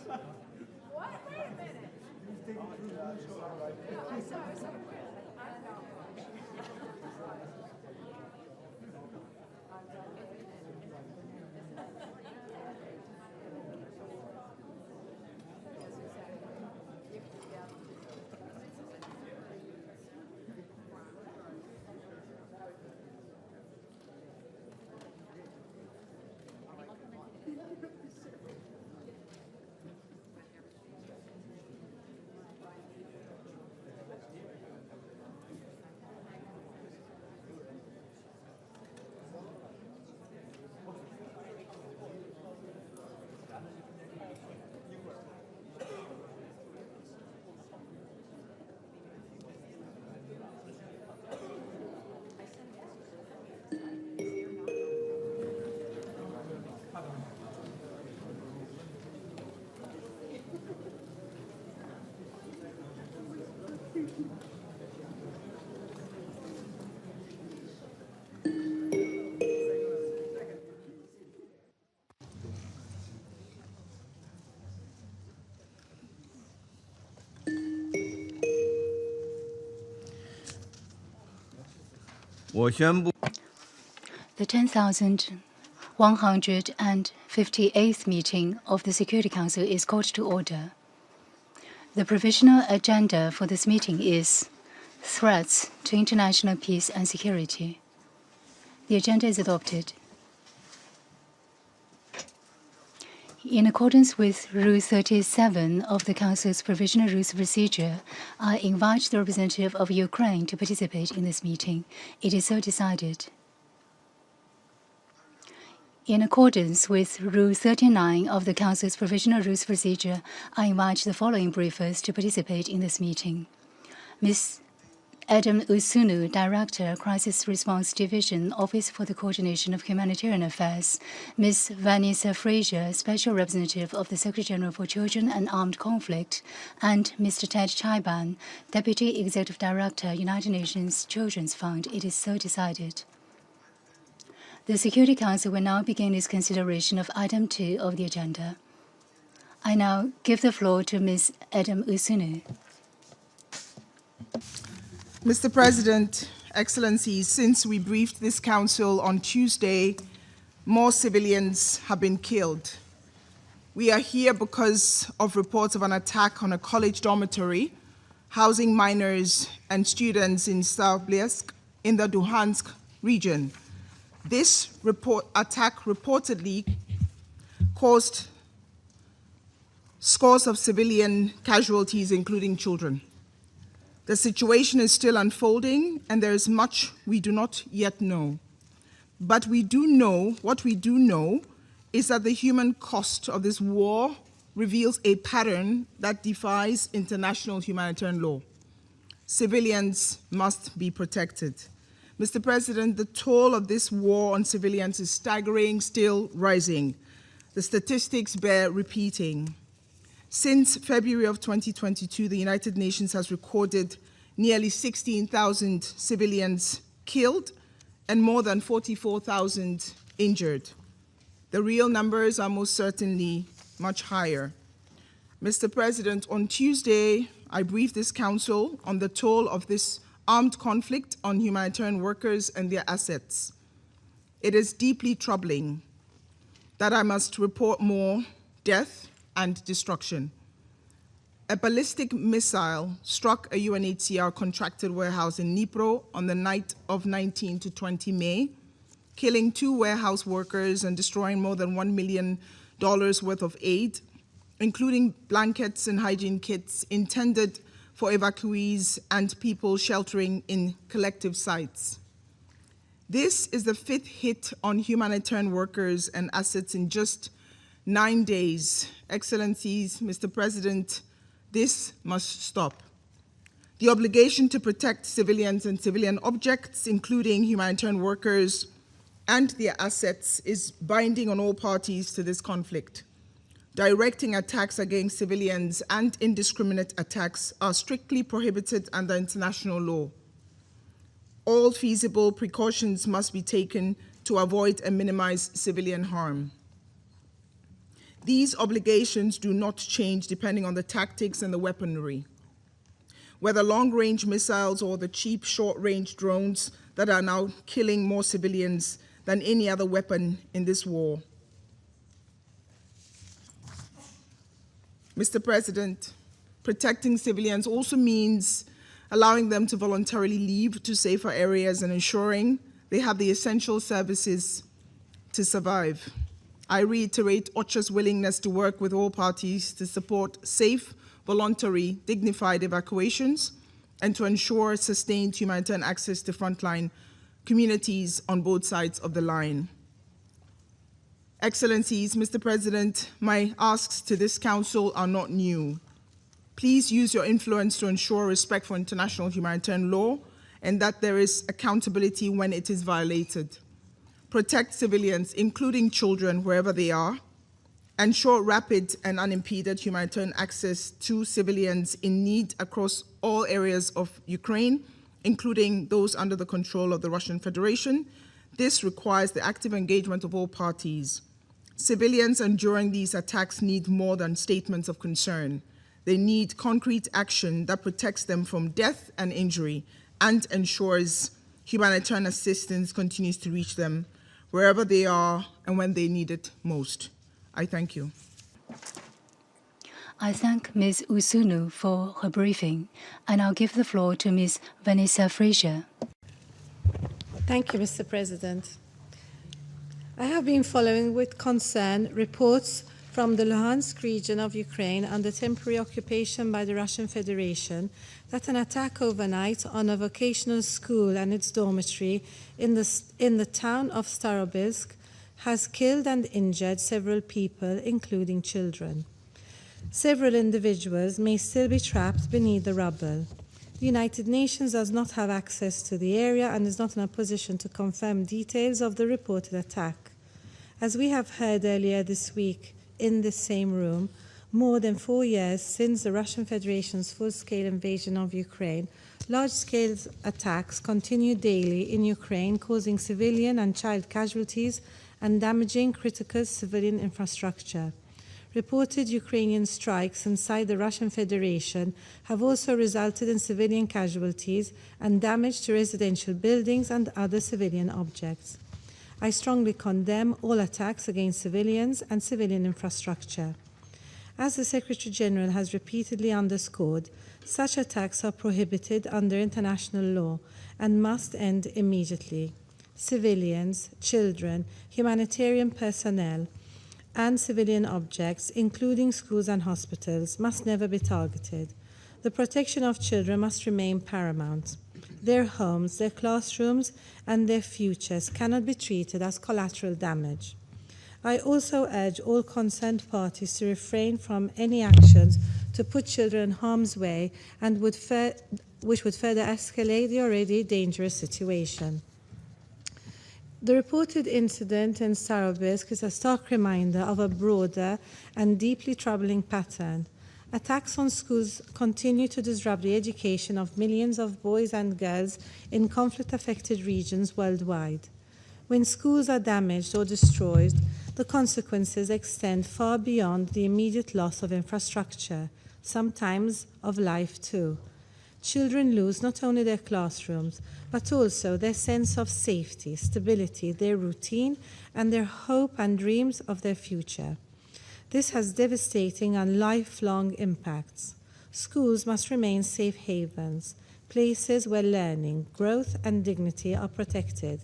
What? Wait a minute. No, I'm sorry. The 10,158th meeting of the Security Council is called to order. The provisional agenda for this meeting is Threats to International Peace and Security. The agenda is adopted. In accordance with Rule 37 of the Council's Provisional Rules of Procedure, I invite the representative of Ukraine to participate in this meeting. It is so decided. In accordance with Rule 39 of the Council's Provisional Rules of Procedure, I invite the following briefers to participate in this meeting. Ms. Adam Usunu, Director, Crisis Response Division, Office for the Coordination of Humanitarian Affairs. Ms. Vanessa Fraser, Special Representative of the Secretary-General for Children and Armed Conflict. And Mr. Ted Chaiban, Deputy Executive Director, United Nations Children's Fund. It is so decided. The Security Council will now begin its consideration of Item 2 of the agenda. I now give the floor to Ms. Adam Usunu. Mr. President, Excellencies, since we briefed this Council on Tuesday, more civilians have been killed. We are here because of reports of an attack on a college dormitory housing minors and students in Showbiz in the Luhansk region. This attack reportedly caused scores of civilian casualties, including children. The situation is still unfolding, and there is much we do not yet know. But what we do know is that the human cost of this war reveals a pattern that defies international humanitarian law. Civilians must be protected. Mr. President, the toll of this war on civilians is staggering, still rising. The statistics bear repeating. Since February of 2022, the United Nations has recorded nearly 16,000 civilians killed and more than 44,000 injured. The real numbers are most certainly much higher. Mr. President, on Tuesday, I briefed this Council on the toll of this armed conflict on humanitarian workers and their assets. It is deeply troubling that I must report more death and destruction. A ballistic missile struck a UNHCR contracted warehouse in Dnipro on the night of 19 to 20 May, killing 2 warehouse workers and destroying more than $1 million worth of aid, including blankets and hygiene kits intended for evacuees and people sheltering in collective sites. This is the 5th hit on humanitarian workers and assets in just 9 days. Excellencies, Mr. President, this must stop. The obligation to protect civilians and civilian objects, including humanitarian workers and their assets, is binding on all parties to this conflict. Directing attacks against civilians and indiscriminate attacks are strictly prohibited under international law. All feasible precautions must be taken to avoid and minimize civilian harm. These obligations do not change depending on the tactics and the weaponry, whether long-range missiles or the cheap short-range drones that are now killing more civilians than any other weapon in this war. Mr. President, protecting civilians also means allowing them to voluntarily leave to safer areas and ensuring they have the essential services to survive. I reiterate OCHA's willingness to work with all parties to support safe, voluntary, dignified evacuations and to ensure sustained humanitarian access to frontline communities on both sides of the line. Excellencies, Mr. President, my asks to this Council are not new. Please use your influence to ensure respect for international humanitarian law and that there is accountability when it is violated. Protect civilians, including children, wherever they are. Ensure rapid and unimpeded humanitarian access to civilians in need across all areas of Ukraine, including those under the control of the Russian Federation. This requires the active engagement of all parties. Civilians enduring these attacks need more than statements of concern. They need concrete action that protects them from death and injury and ensures humanitarian assistance continues to reach them wherever they are and when they need it most. I thank you. I thank Ms. Usunu for her briefing, and I'll give the floor to Ms. Vanessa Fraser. Thank you, Mr. President. I have been following with concern reports from the Luhansk region of Ukraine under temporary occupation by the Russian Federation that an attack overnight on a vocational school and its dormitory in the town of Showbiz has killed and injured several people, including children. Several individuals may still be trapped beneath the rubble. The United Nations does not have access to the area and is not in a position to confirm details of the reported attack. As we have heard earlier this week in this same room, more than 4 years since the Russian Federation's full-scale invasion of Ukraine, large-scale attacks continue daily in Ukraine, causing civilian and child casualties and damaging critical civilian infrastructure. Reported Ukrainian strikes inside the Russian Federation have also resulted in civilian casualties and damage to residential buildings and other civilian objects. I strongly condemn all attacks against civilians and civilian infrastructure. As the Secretary-General has repeatedly underscored, such attacks are prohibited under international law and must end immediately. Civilians, children, humanitarian personnel, and civilian objects, including schools and hospitals, must never be targeted. The protection of children must remain paramount. Their homes, their classrooms, and their futures cannot be treated as collateral damage. I also urge all concerned parties to refrain from any actions to put children in harm's way and which would further escalate the already dangerous situation. The reported incident in Showbiz is a stark reminder of a broader and deeply troubling pattern. Attacks on schools continue to disrupt the education of millions of boys and girls in conflict-affected regions worldwide. When schools are damaged or destroyed, the consequences extend far beyond the immediate loss of infrastructure, sometimes of life too. Children lose not only their classrooms, but also their sense of safety, stability, their routine, and their hope and dreams of their future. This has devastating and lifelong impacts. Schools must remain safe havens, places where learning, growth, and dignity are protected.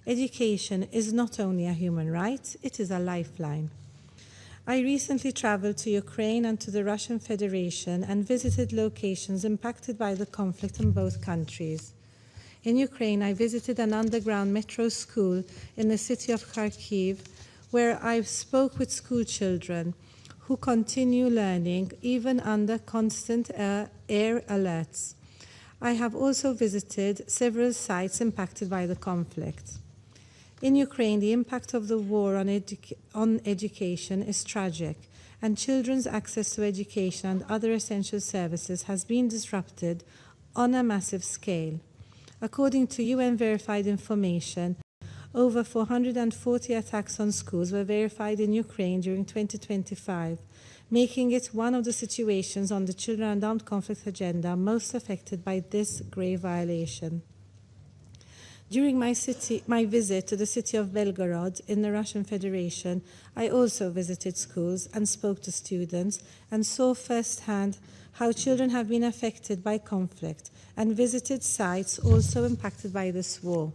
Education is not only a human right, it is a lifeline. I recently traveled to Ukraine and to the Russian Federation and visited locations impacted by the conflict in both countries. In Ukraine, I visited an underground metro school in the city of Kharkiv, where I spoke with school children who continue learning even under constant air alerts. I have also visited several sites impacted by the conflict. In Ukraine, the impact of the war on education is tragic, and children's access to education and other essential services has been disrupted on a massive scale. According to UN-verified information, over 440 attacks on schools were verified in Ukraine during 2025, making it one of the situations on the Children and Armed Conflict agenda most affected by this grave violation. During my visit to the city of Belgorod in the Russian Federation, I also visited schools and spoke to students and saw firsthand how children have been affected by conflict and visited sites also impacted by this war.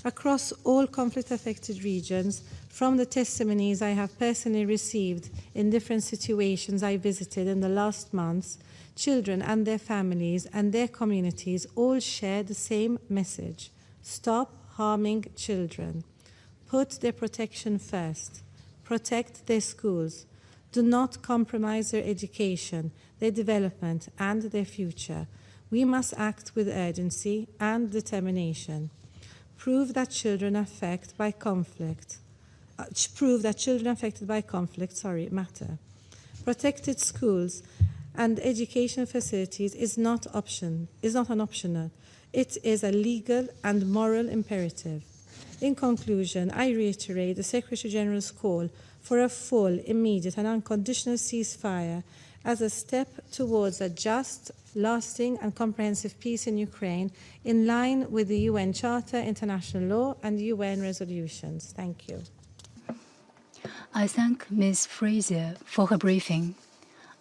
Across all conflict-affected regions, from the testimonies I have personally received in different situations I visited in the last months, children and their families and their communities all share the same message. Stop harming children. Put their protection first. Protect their schools. Do not compromise their education, their development, and their future. We must act with urgency and determination. Prove that children affected by conflict matter. Protected schools and education facilities is not an optional. It is a legal and moral imperative. In conclusion, I reiterate the Secretary General's call for a full, immediate, and unconditional ceasefire as a step towards a just, lasting, and comprehensive peace in Ukraine, in line with the UN Charter, international law, and UN resolutions. Thank you. I thank Ms. Fraser for her briefing.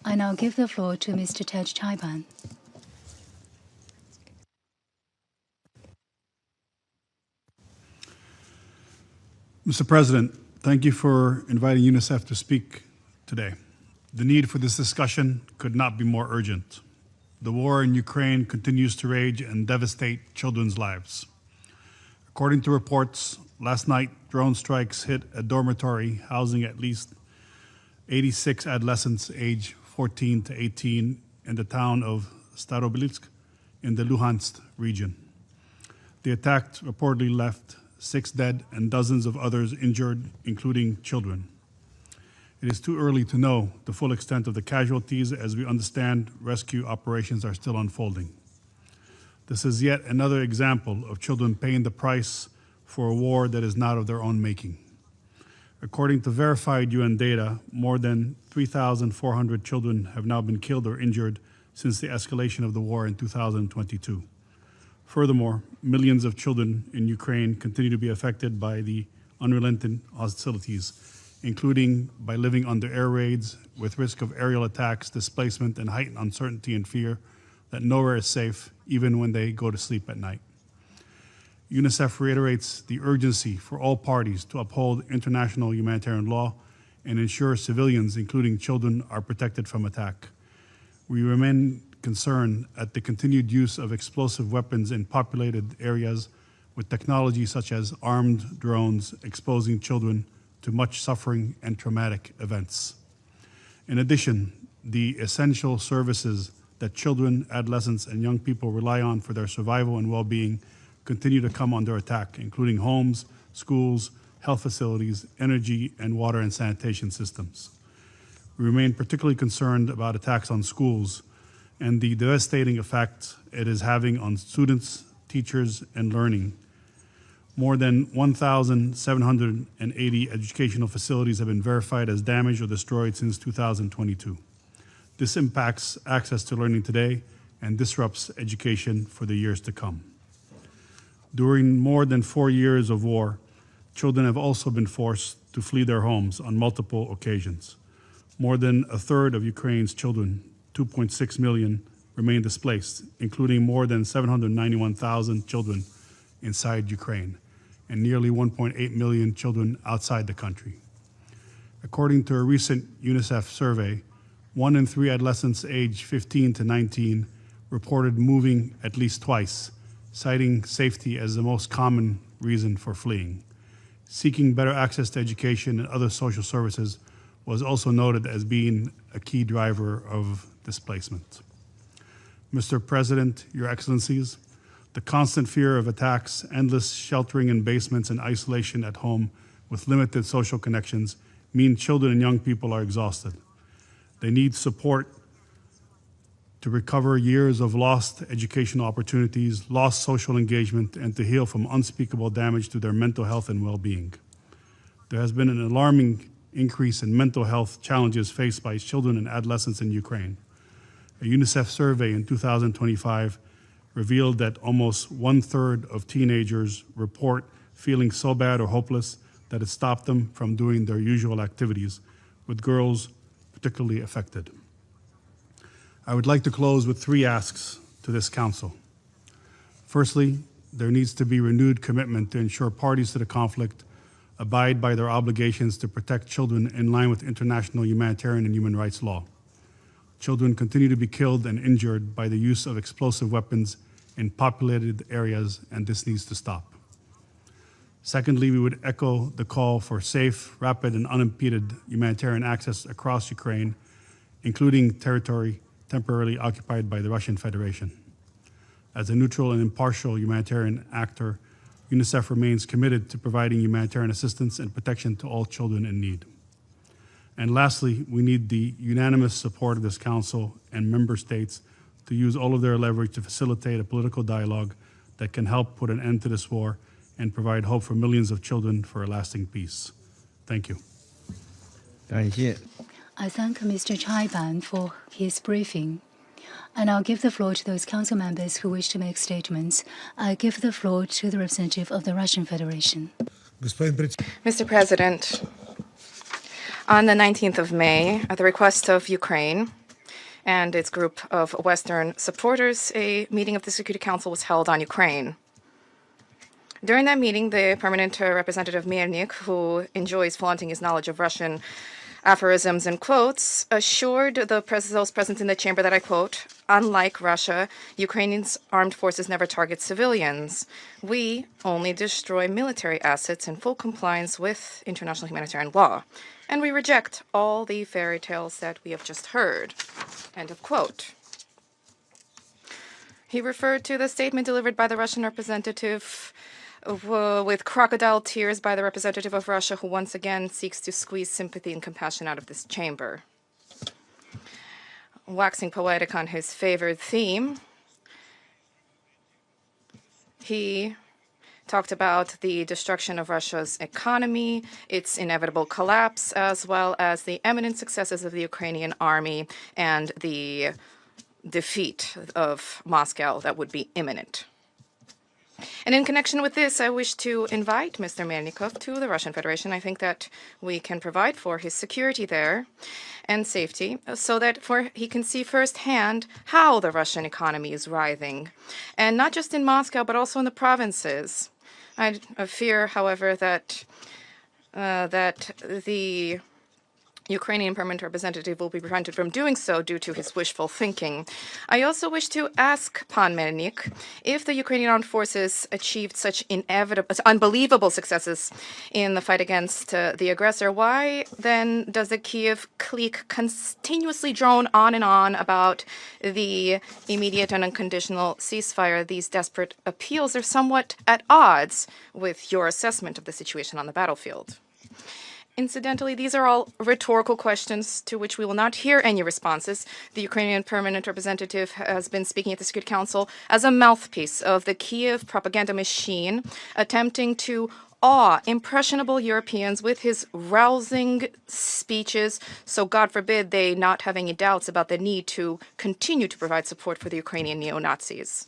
I now give the floor to Mr. Ted Chaiban. Mr. President, thank you for inviting UNICEF to speak today. The need for this discussion could not be more urgent. The war in Ukraine continues to rage and devastate children's lives. According to reports, last night drone strikes hit a dormitory housing at least 86 adolescents aged 14 to 18 in the town of Starobilsk in the Luhansk region. The attack reportedly left 6 dead and dozens of others injured, including children. It is too early to know the full extent of the casualties, as we understand rescue operations are still unfolding. This is yet another example of children paying the price for a war that is not of their own making. According to verified UN data, more than 3,400 children have now been killed or injured since the escalation of the war in 2022. Furthermore, millions of children in Ukraine continue to be affected by the unrelenting hostilities, including by living under air raids with risk of aerial attacks, displacement, and heightened uncertainty and fear that nowhere is safe, even when they go to sleep at night. UNICEF reiterates the urgency for all parties to uphold international humanitarian law and ensure civilians, including children, are protected from attack. We remain concerned at the continued use of explosive weapons in populated areas with technology such as armed drones exposing children to much suffering and traumatic events. In addition, the essential services that children, adolescents, and young people rely on for their survival and well-being continue to come under attack, including homes, schools, health facilities, energy, and water and sanitation systems. We remain particularly concerned about attacks on schools and the devastating effect it is having on students, teachers, and learning. More than 1,780 educational facilities have been verified as damaged or destroyed since 2022. This impacts access to learning today and disrupts education for the years to come. During more than 4 years of war, children have also been forced to flee their homes on multiple occasions. More than a third of Ukraine's children, 2.6 million, remain displaced, including more than 791,000 children inside Ukraine and nearly 1.8 million children outside the country. According to a recent UNICEF survey, 1 in 3 adolescents aged 15 to 19 reported moving at least twice, citing safety as the most common reason for fleeing. Seeking better access to education and other social services was also noted as being a key driver of displacement. Mr. President, Your Excellencies, the constant fear of attacks, endless sheltering in basements, and isolation at home with limited social connections mean children and young people are exhausted. They need support to recover years of lost educational opportunities, lost social engagement, and to heal from unspeakable damage to their mental health and well-being. There has been an alarming increase in mental health challenges faced by children and adolescents in Ukraine. A UNICEF survey in 2025 revealed that almost 1/3 of teenagers report feeling so bad or hopeless that it stopped them from doing their usual activities, with girls particularly affected. I would like to close with 3 asks to this Council. Firstly, there needs to be renewed commitment to ensure parties to the conflict abide by their obligations to protect children in line with international humanitarian and human rights law. Children continue to be killed and injured by the use of explosive weapons in populated areas, and this needs to stop. Secondly, we would echo the call for safe, rapid, and unimpeded humanitarian access across Ukraine, including territory temporarily occupied by the Russian Federation. As a neutral and impartial humanitarian actor, UNICEF remains committed to providing humanitarian assistance and protection to all children in need. And lastly, we need the unanimous support of this Council and member states to use all of their leverage to facilitate a political dialogue that can help put an end to this war and provide hope for millions of children for a lasting peace. Thank you. 感谢。 I thank Mr. Chaiban for his briefing. And I'll give the floor to those council members who wish to make statements. I give the floor to the representative of the Russian Federation. Mr. President, on the 19th of May, at the request of Ukraine and its group of Western supporters, a meeting of the Security Council was held on Ukraine. During that meeting, the permanent representative Melnik, who enjoys flaunting his knowledge of Russian aphorisms and quotes, assured those present in the chamber that, I quote, "Unlike Russia, Ukrainians' armed forces never target civilians. We only destroy military assets in full compliance with international humanitarian law. And we reject all the fairy tales that we have just heard." End of quote. He referred to the statement delivered by the Russian representative with crocodile tears by the representative of Russia, who once again seeks to squeeze sympathy and compassion out of this chamber. Waxing poetic on his favored theme, he talked about the destruction of Russia's economy, its inevitable collapse, as well as the eminent successes of the Ukrainian army and the defeat of Moscow that would be imminent. And in connection with this, I wish to invite Mr. Melnikov to the Russian Federation. I think that we can provide for his security there and safety so that he can see firsthand how the Russian economy is writhing. And not just in Moscow, but also in the provinces. I fear, however, that the Ukrainian permanent representative will be prevented from doing so due to his wishful thinking. I also wish to ask Pan Melnik if the Ukrainian armed forces achieved such unbelievable successes in the fight against the aggressor, why then does the Kiev clique continuously drone on and on about the immediate and unconditional ceasefire? These desperate appeals are somewhat at odds with your assessment of the situation on the battlefield. Incidentally, these are all rhetorical questions to which we will not hear any responses. The Ukrainian permanent representative has been speaking at the Security Council as a mouthpiece of the Kiev propaganda machine, attempting to awe impressionable Europeans with his rousing speeches, so God forbid they not have any doubts about the need to continue to provide support for the Ukrainian neo-Nazis.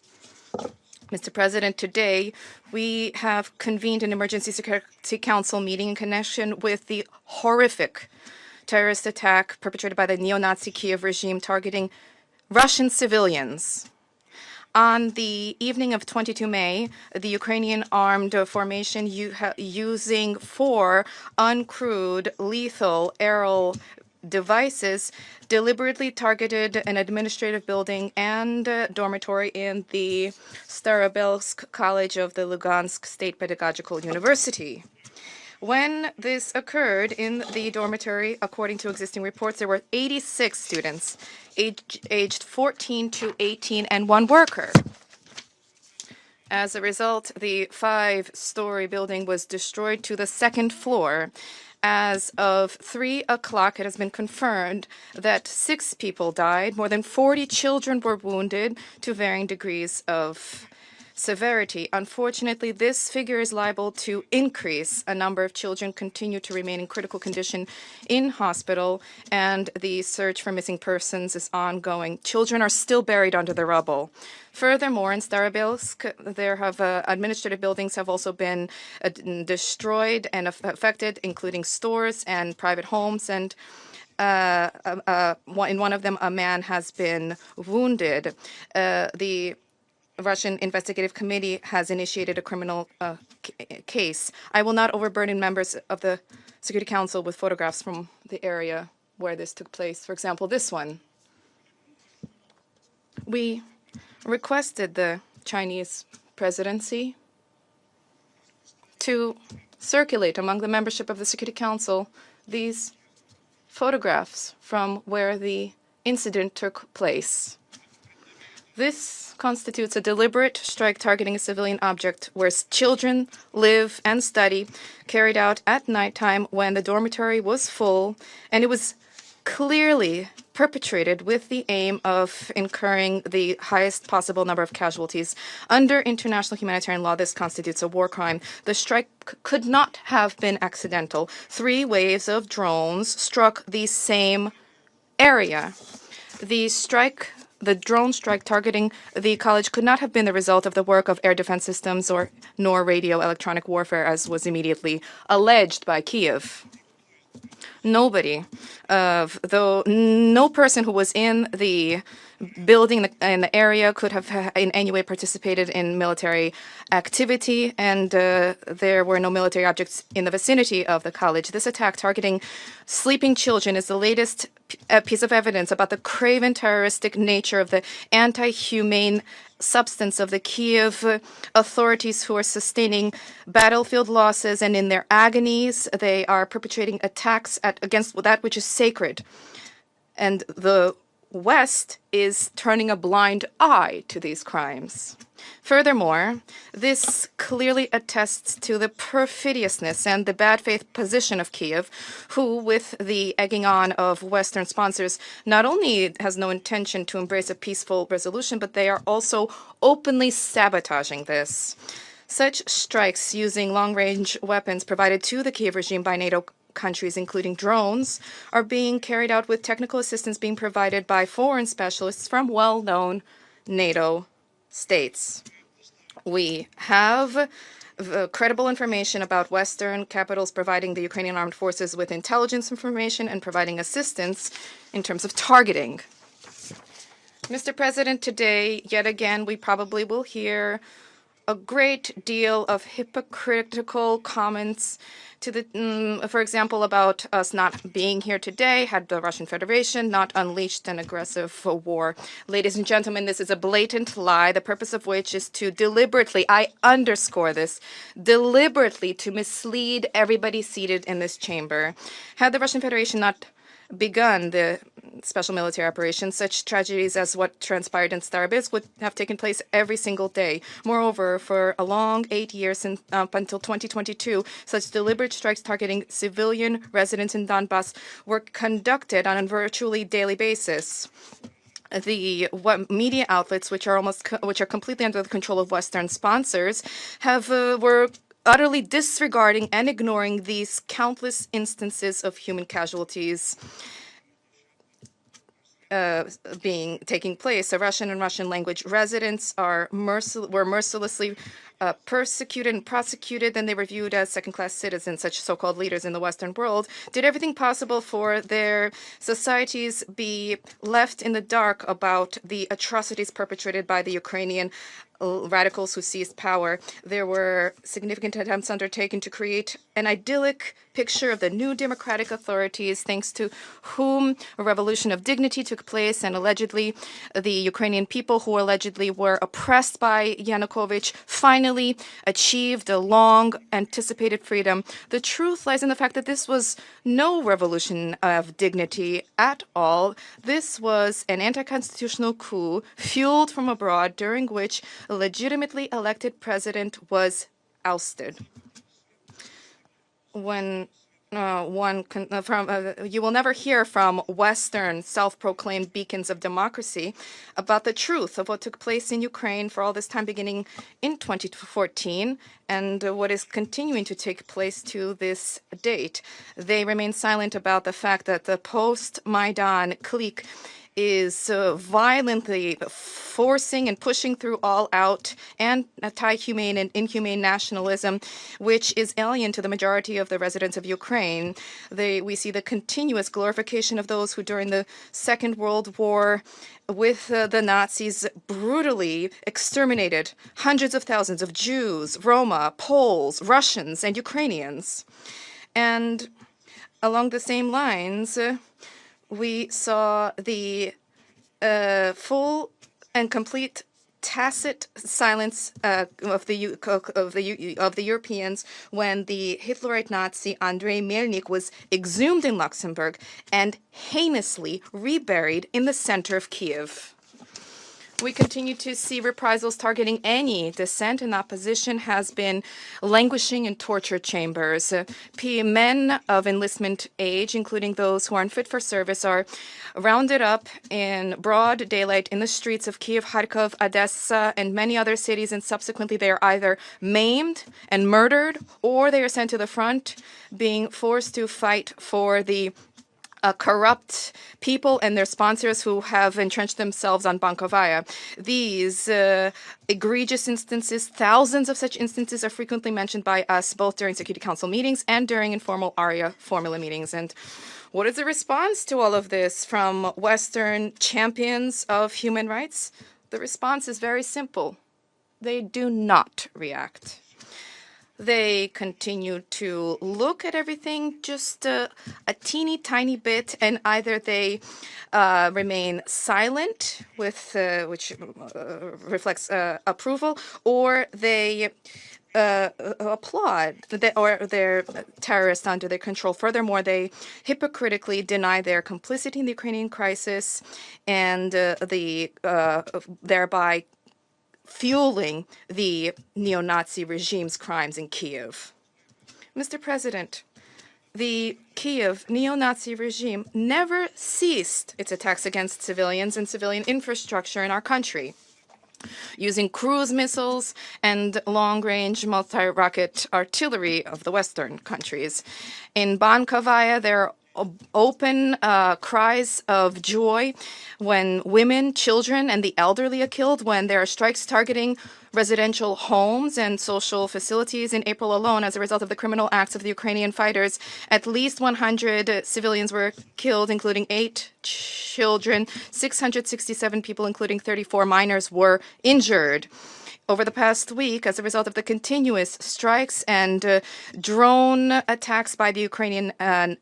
Mr. President, today we have convened an Emergency Security Council meeting in connection with the horrific terrorist attack perpetrated by the neo-Nazi Kiev regime targeting Russian civilians. On the evening of 22 May, the Ukrainian armed formation using 4 uncrewed lethal aerial devices deliberately targeted an administrative building and dormitory in the Starobelsk College of the Lugansk State Pedagogical University. When this occurred in the dormitory, according to existing reports, there were 86 students aged 14 to 18 and 1 worker. As a result, the 5-story building was destroyed to the 2nd floor, As of 3 o'clock, it has been confirmed that 6 people died, more than 40 children were wounded to varying degrees of severity. Unfortunately, this figure is liable to increase. A number of children continue to remain in critical condition in hospital, and the search for missing persons is ongoing. Children are still buried under the rubble. Furthermore, in Starobilsk, there have administrative buildings have also been destroyed and affected, including stores and private homes, and in one of them, a man has been wounded. The Russian Investigative Committee has initiated a criminal case. I will not overburden members of the Security Council with photographs from the area where this took place. For example, this one. We requested the Chinese presidency to circulate among the membership of the Security Council these photographs from where the incident took place. This constitutes a deliberate strike targeting a civilian object where children live and study, carried out at nighttime when the dormitory was full, and it was clearly perpetrated with the aim of incurring the highest possible number of casualties. Under international humanitarian law, this constitutes a war crime. The strike could not have been accidental. 3 waves of drones struck the same area. The drone strike targeting the college could not have been the result of the work of air defense systems nor radio electronic warfare, as was immediately alleged by Kiev. No person who was in the building in the area could have in any way participated in military activity, and there were no military objects in the vicinity of the college. This attack targeting sleeping children is the latest piece of evidence about the craven terroristic nature of the anti-humane substance of the Kiev authorities, who are sustaining battlefield losses, and in their agonies they are perpetrating attacks against that which is sacred. And the West is turning a blind eye to these crimes. Furthermore, this clearly attests to the perfidiousness and the bad faith position of Kiev, who, with the egging on of Western sponsors, not only has no intention to embrace a peaceful resolution, but they are also openly sabotaging this. Such strikes using long-range weapons provided to the Kiev regime by NATO countries, including drones, are being carried out with technical assistance being provided by foreign specialists from well-known NATO states. We have credible information about Western capitals providing the Ukrainian armed forces with intelligence information and providing assistance in terms of targeting. Mr. President, today, yet again, we probably will hear a great deal of hypocritical comments to the, for example, about us not being here today had the Russian Federation not unleashed an aggressive war. Ladies and gentlemen, this is a blatant lie, the purpose of which is to deliberately, I underscore this, deliberately to mislead everybody seated in this chamber. Had the Russian Federation not begun the special military operation, such tragedies as what transpired in Starobilsk would have taken place every single day. Moreover, for a long 8 years up until 2022, such deliberate strikes targeting civilian residents in Donbass were conducted on a virtually daily basis. The media outlets, which are completely under the control of Western sponsors, were utterly disregarding and ignoring these countless instances of human casualties taking place. So Russian and Russian language residents were mercilessly persecuted and prosecuted. Then they were viewed as second-class citizens. Such so-called leaders in the Western world did everything possible for their societies be left in the dark about the atrocities perpetrated by the Ukrainian radicals who seized power. There were significant attempts undertaken to create an idyllic picture of the new democratic authorities, thanks to whom a revolution of dignity took place, and allegedly the Ukrainian people, who allegedly were oppressed by Yanukovych, finally achieved a long-anticipated freedom. The truth lies in the fact that this was no revolution of dignity at all. This was an anti-constitutional coup fueled from abroad, during which a legitimately elected president was ousted. When you will never hear from Western self-proclaimed beacons of democracy about the truth of what took place in Ukraine for all this time beginning in 2014 and what is continuing to take place to this date. They remain silent about the fact that the post-Maidan clique is violently forcing and pushing through all-out anti-humane and inhumane nationalism, which is alien to the majority of the residents of Ukraine. We see the continuous glorification of those who, during the Second World War, with the Nazis, brutally exterminated hundreds of thousands of Jews, Roma, Poles, Russians, and Ukrainians. And along the same lines, we saw the full and complete tacit silence of the Europeans when the Hitlerite Nazi Andrei Melnik was exhumed in Luxembourg and heinously reburied in the center of Kiev. We continue to see reprisals targeting any dissent, and opposition has been languishing in torture chambers. Men of enlistment age, including those who are unfit for service, are rounded up in broad daylight in the streets of Kiev, Kharkov, Odessa, and many other cities, and subsequently they are either maimed and murdered, or they are sent to the front, being forced to fight for the corrupt people and their sponsors who have entrenched themselves on Bankovaya. These egregious instances, thousands of such instances, are frequently mentioned by us both during Security Council meetings and during informal ARIA formula meetings. And what is the response to all of this from Western champions of human rights? The response is very simple. They do not react. They continue to look at everything just a teeny tiny bit, and either they remain silent, which reflects approval, or they applaud, or they're terrorists under their control. Furthermore, they hypocritically deny their complicity in the Ukrainian crisis, and thereby fueling the neo-Nazi regime's crimes in Kiev. Mr. President, the Kiev neo-Nazi regime never ceased its attacks against civilians and civilian infrastructure in our country, using cruise missiles and long-range multi-rocket artillery of the Western countries. In Bankovaya, there are open cries of joy when women, children, and the elderly are killed, when there are strikes targeting residential homes and social facilities. In April alone, as a result of the criminal acts of the Ukrainian fighters, at least 100 civilians were killed, including 8 children. 667 people, including 34 minors, were injured. Over the past week, as a result of the continuous strikes and drone attacks by the Ukrainian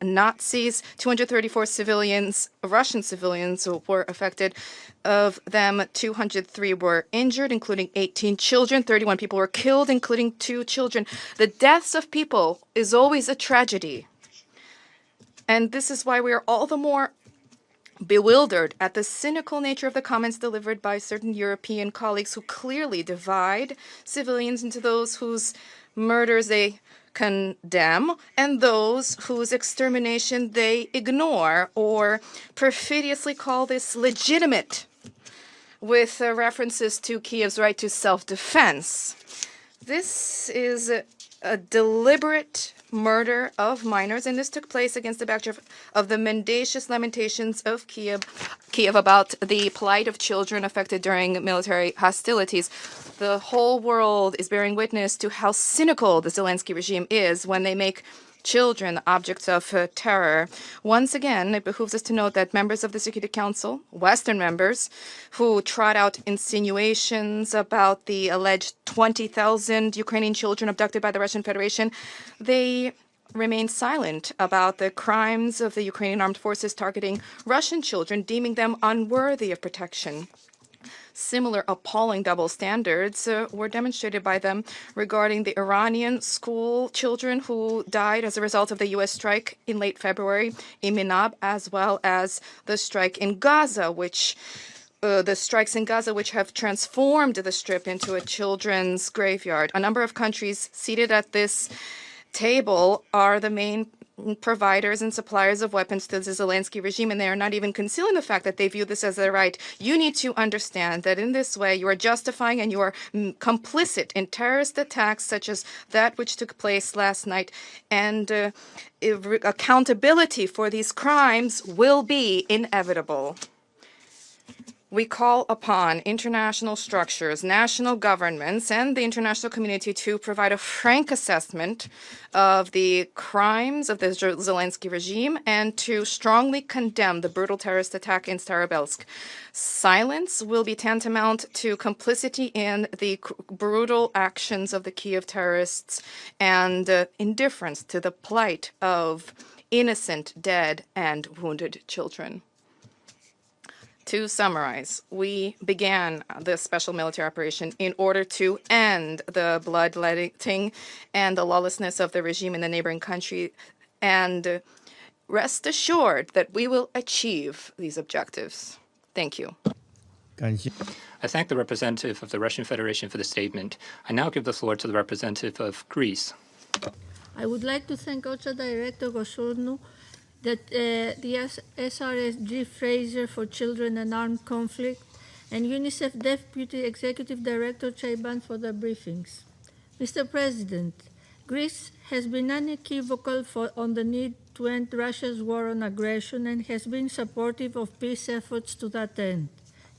Nazis, 234 civilians, Russian civilians, were affected. Of them, 203 were injured, including 18 children. 31 people were killed, including 2 children. The deaths of people is always a tragedy. And this is why we are all the more bewildered at the cynical nature of the comments delivered by certain European colleagues who clearly divide civilians into those whose murders they condemn and those whose extermination they ignore, or perfidiously call this legitimate, with references to Kiev's right to self-defense. This is a deliberate murder of minors, and this took place against the backdrop of the mendacious lamentations of Kiev about the plight of children affected during military hostilities. The whole world is bearing witness to how cynical the Zelensky regime is when they make children objects of terror. Once again, it behooves us to note that members of the Security Council, Western members, who trot out insinuations about the alleged 20,000 Ukrainian children abducted by the Russian Federation, they remain silent about the crimes of the Ukrainian armed forces targeting Russian children, deeming them unworthy of protection. Similar appalling double standards were demonstrated by them regarding the Iranian school children who died as a result of the U.S. strike in late February in Minab, as well as the strike in Gaza, the strikes in Gaza, which have transformed the Strip into a children's graveyard. A number of countries seated at this table are the main providers and suppliers of weapons to the Zelensky regime, and they are not even concealing the fact that they view this as their right. You need to understand that in this way you are justifying and you are complicit in terrorist attacks such as that which took place last night, and accountability for these crimes will be inevitable. We call upon international structures, national governments, and the international community to provide a frank assessment of the crimes of the Zelensky regime and to strongly condemn the brutal terrorist attack in Starobelsk. Silence will be tantamount to complicity in the brutal actions of the Kiev terrorists and indifference to the plight of innocent, dead, and wounded children. To summarize, we began this special military operation in order to end the bloodletting and the lawlessness of the regime in the neighboring country, and rest assured that we will achieve these objectives. Thank you. 感谢。 I thank the representative of the Russian Federation for the statement. I now give the floor to the representative of Greece. I would like to thank OCHA Director Gosurnu, that the SRSG Fraser for Children and Armed Conflict, and UNICEF Deputy Executive Director Chaiban for the briefings. Mr. President, Greece has been unequivocal on the need to end Russia's war on aggression and has been supportive of peace efforts to that end.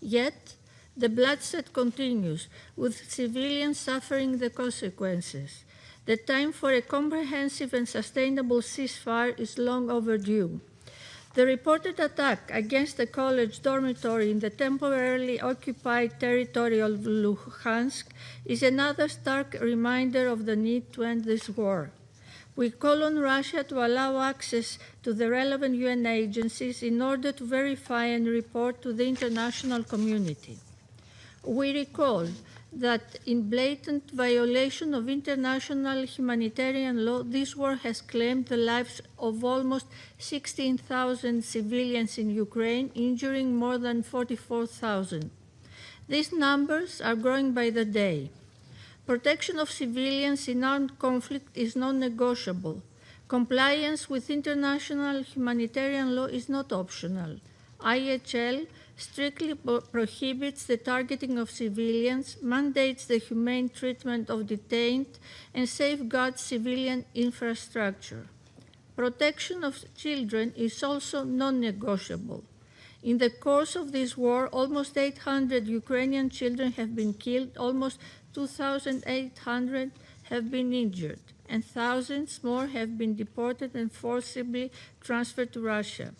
Yet, the bloodshed continues, with civilians suffering the consequences. The time for a comprehensive and sustainable ceasefire is long overdue. The reported attack against a college dormitory in the temporarily occupied territory of Luhansk is another stark reminder of the need to end this war. We call on Russia to allow access to the relevant UN agencies in order to verify and report to the international community. We recall that in blatant violation of international humanitarian law, this war has claimed the lives of almost 16,000 civilians in Ukraine, injuring more than 44,000. These numbers are growing by the day. Protection of civilians in armed conflict is non-negotiable. Compliance with international humanitarian law is not optional. IHL strictly prohibits the targeting of civilians, mandates the humane treatment of detained, and safeguards civilian infrastructure. Protection of children is also non-negotiable. In the course of this war, almost 800 Ukrainian children have been killed, almost 2,800 have been injured, and thousands more have been deported and forcibly transferred to Russia.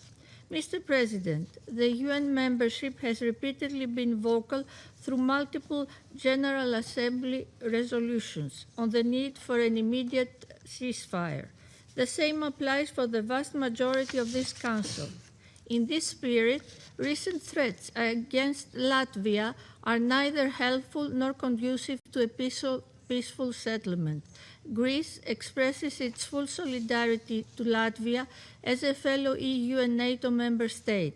Mr. President, the UN membership has repeatedly been vocal through multiple General Assembly resolutions on the need for an immediate ceasefire. The same applies for the vast majority of this Council. In this spirit, recent threats against Latvia are neither helpful nor conducive to a peaceful settlement. Greece expresses its full solidarity to Latvia as a fellow EU and NATO member state.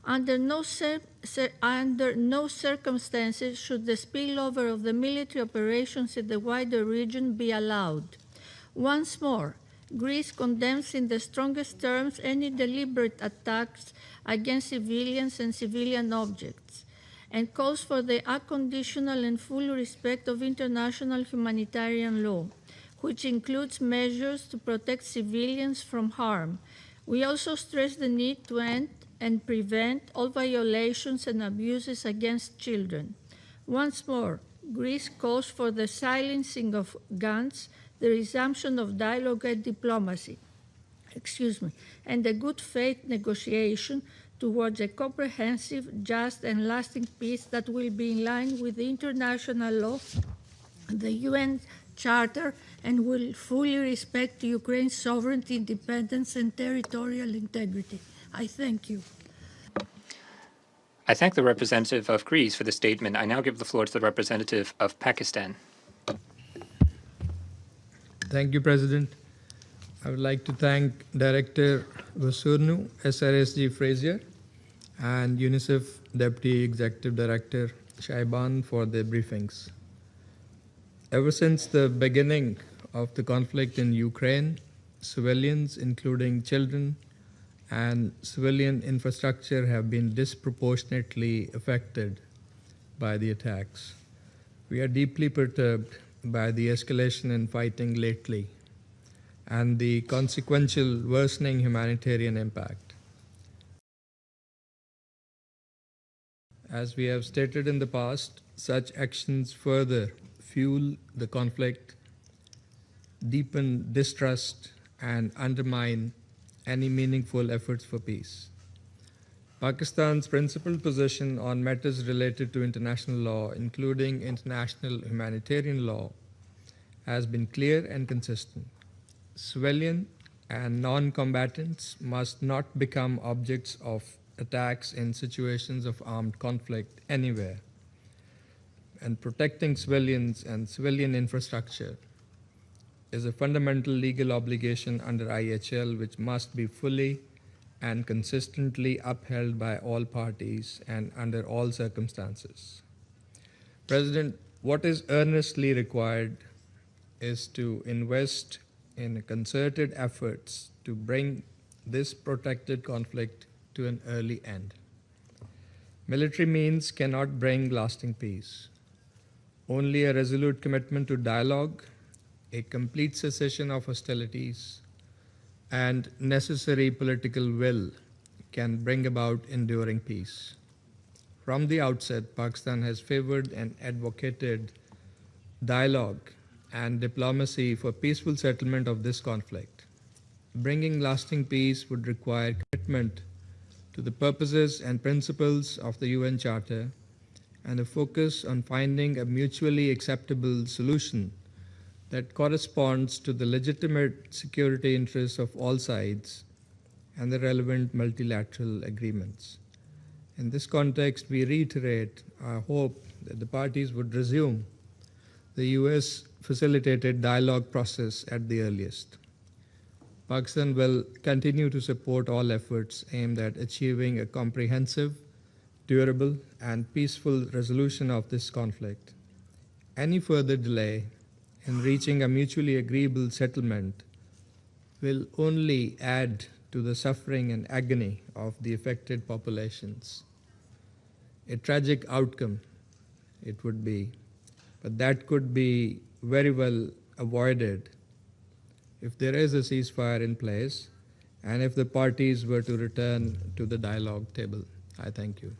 Under no circumstances should the spillover of the military operations in the wider region be allowed. Once more, Greece condemns in the strongest terms any deliberate attacks against civilians and civilian objects, and calls for the unconditional and full respect of international humanitarian law, which includes measures to protect civilians from harm. We also stress the need to end and prevent all violations and abuses against children. Once more, Greece calls for the silencing of guns, the resumption of dialogue and diplomacy, and a good faith negotiation towards a comprehensive, just, and lasting peace that will be in line with international law, the UN Charter, and will fully respect Ukraine's sovereignty, independence, and territorial integrity. I thank you. I thank the representative of Greece for the statement. I now give the floor to the representative of Pakistan. Thank you, President. I would like to thank Director Gosurnu, SRSG Fraser, and UNICEF Deputy Executive Director Shaiban for their briefings. Ever since the beginning of the conflict in Ukraine, civilians, including children, and civilian infrastructure have been disproportionately affected by the attacks. We are deeply perturbed by the escalation in fighting lately and the consequential worsening humanitarian impact. As we have stated in the past, such actions further fuel the conflict, deepen distrust, and undermine any meaningful efforts for peace. Pakistan's principled position on matters related to international law, including international humanitarian law, has been clear and consistent. Civilian and non-combatants must not become objects of attacks in situations of armed conflict anywhere. And protecting civilians and civilian infrastructure is a fundamental legal obligation under IHL, which must be fully and consistently upheld by all parties and under all circumstances. President, what is earnestly required is to invest in concerted efforts to bring this protracted conflict to an early end. Military means cannot bring lasting peace. Only a resolute commitment to dialogue, a complete cessation of hostilities, and necessary political will can bring about enduring peace. From the outset, Pakistan has favored and advocated dialogue and diplomacy for peaceful settlement of this conflict. Bringing lasting peace would require commitment to the purposes and principles of the UN Charter and a focus on finding a mutually acceptable solution that corresponds to the legitimate security interests of all sides and the relevant multilateral agreements. In this context, we reiterate our hope that the parties would resume the US-facilitated dialogue process at the earliest. Pakistan will continue to support all efforts aimed at achieving a comprehensive, durable, and peaceful resolution of this conflict. Any further delay in reaching a mutually agreeable settlement will only add to the suffering and agony of the affected populations. A tragic outcome it would be, but that could be very well avoided if there is a ceasefire in place and if the parties were to return to the dialogue table. I thank you.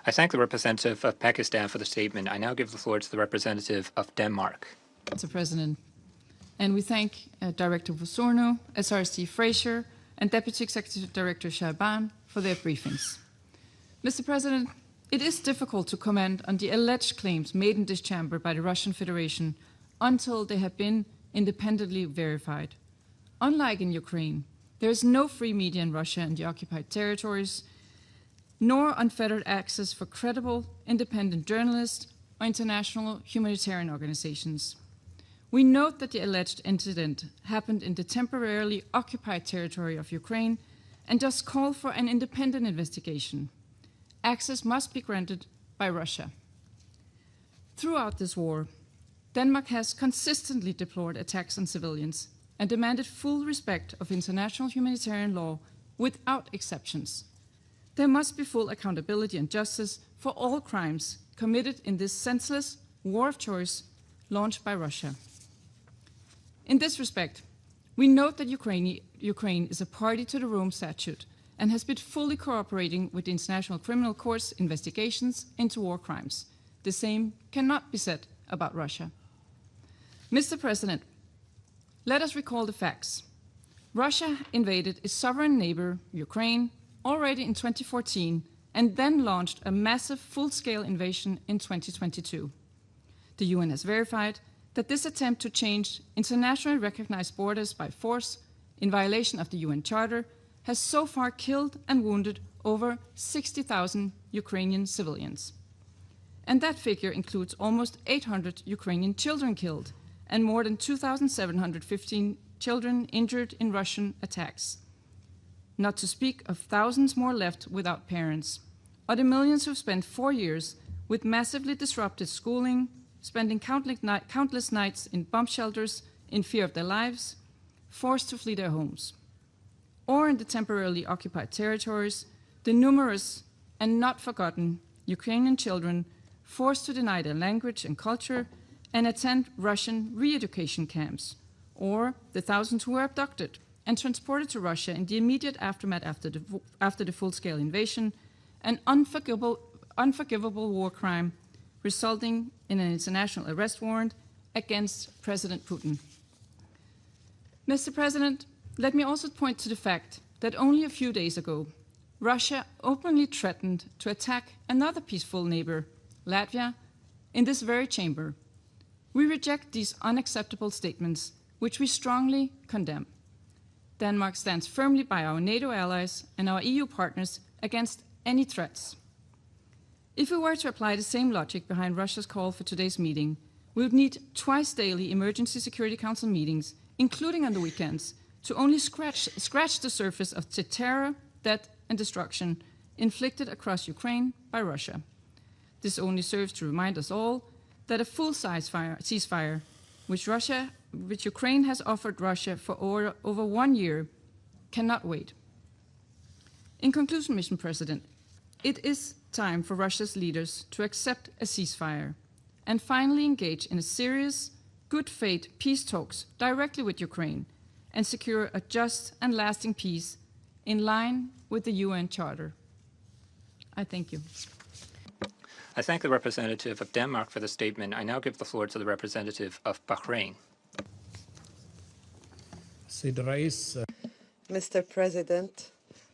I thank the representative of Pakistan for the statement. I now give the floor to the representative of Denmark. Mr. President, and we thank Director Vosorno, SRSD Fraser, and Deputy Executive Director Shaiban for their briefings. Mr. President, it is difficult to comment on the alleged claims made in this chamber by the Russian Federation until they have been independently verified. Unlike in Ukraine, there is no free media in Russia and the occupied territories, nor unfettered access for credible, independent journalists or international humanitarian organizations. We note that the alleged incident happened in the temporarily occupied territory of Ukraine and thus call for an independent investigation. Access must be granted by Russia. Throughout this war, Denmark has consistently deplored attacks on civilians and demanded full respect of international humanitarian law without exceptions. There must be full accountability and justice for all crimes committed in this senseless war of choice launched by Russia. In this respect, we note that Ukraine is a party to the Rome Statute and has been fully cooperating with the International Criminal Court's investigations into war crimes. The same cannot be said about Russia. Mr. President, let us recall the facts. Russia invaded its sovereign neighbor, Ukraine, already in 2014 and then launched a massive full-scale invasion in 2022. The UN has verified that this attempt to change internationally recognized borders by force in violation of the UN Charter has so far killed and wounded over 60,000 Ukrainian civilians. And that figure includes almost 800 Ukrainian children killed and more than 2,715 children injured in Russian attacks. Not to speak of thousands more left without parents, or the millions who've spent 4 years with massively disrupted schooling, spending countless nights in bomb shelters in fear of their lives, forced to flee their homes, or in the temporarily occupied territories, the numerous and not forgotten Ukrainian children forced to deny their language and culture and attend Russian re-education camps, or the thousands who were abducted and transported to Russia in the immediate aftermath after the full-scale invasion, an unforgivable war crime resulting in an international arrest warrant against President Putin. Mr. President, let me also point to the fact that only a few days ago, Russia openly threatened to attack another peaceful neighbor, Latvia, in this very chamber. We reject these unacceptable statements, which we strongly condemn. Denmark stands firmly by our NATO allies and our EU partners against any threats. If we were to apply the same logic behind Russia's call for today's meeting, we would need twice daily Emergency Security Council meetings, including on the weekends, to only scratch the surface of the terror, death, and destruction inflicted across Ukraine by Russia. This only serves to remind us all that a full ceasefire, which Ukraine has offered Russia for over 1 year, cannot wait. In conclusion, Mr. President, it is time for Russia's leaders to accept a ceasefire and finally engage in a serious, good faith peace talks directly with Ukraine and secure a just and lasting peace in line with the UN Charter. I thank you. I thank the representative of Denmark for the statement. I now give the floor to the representative of Bahrain. Mr. President,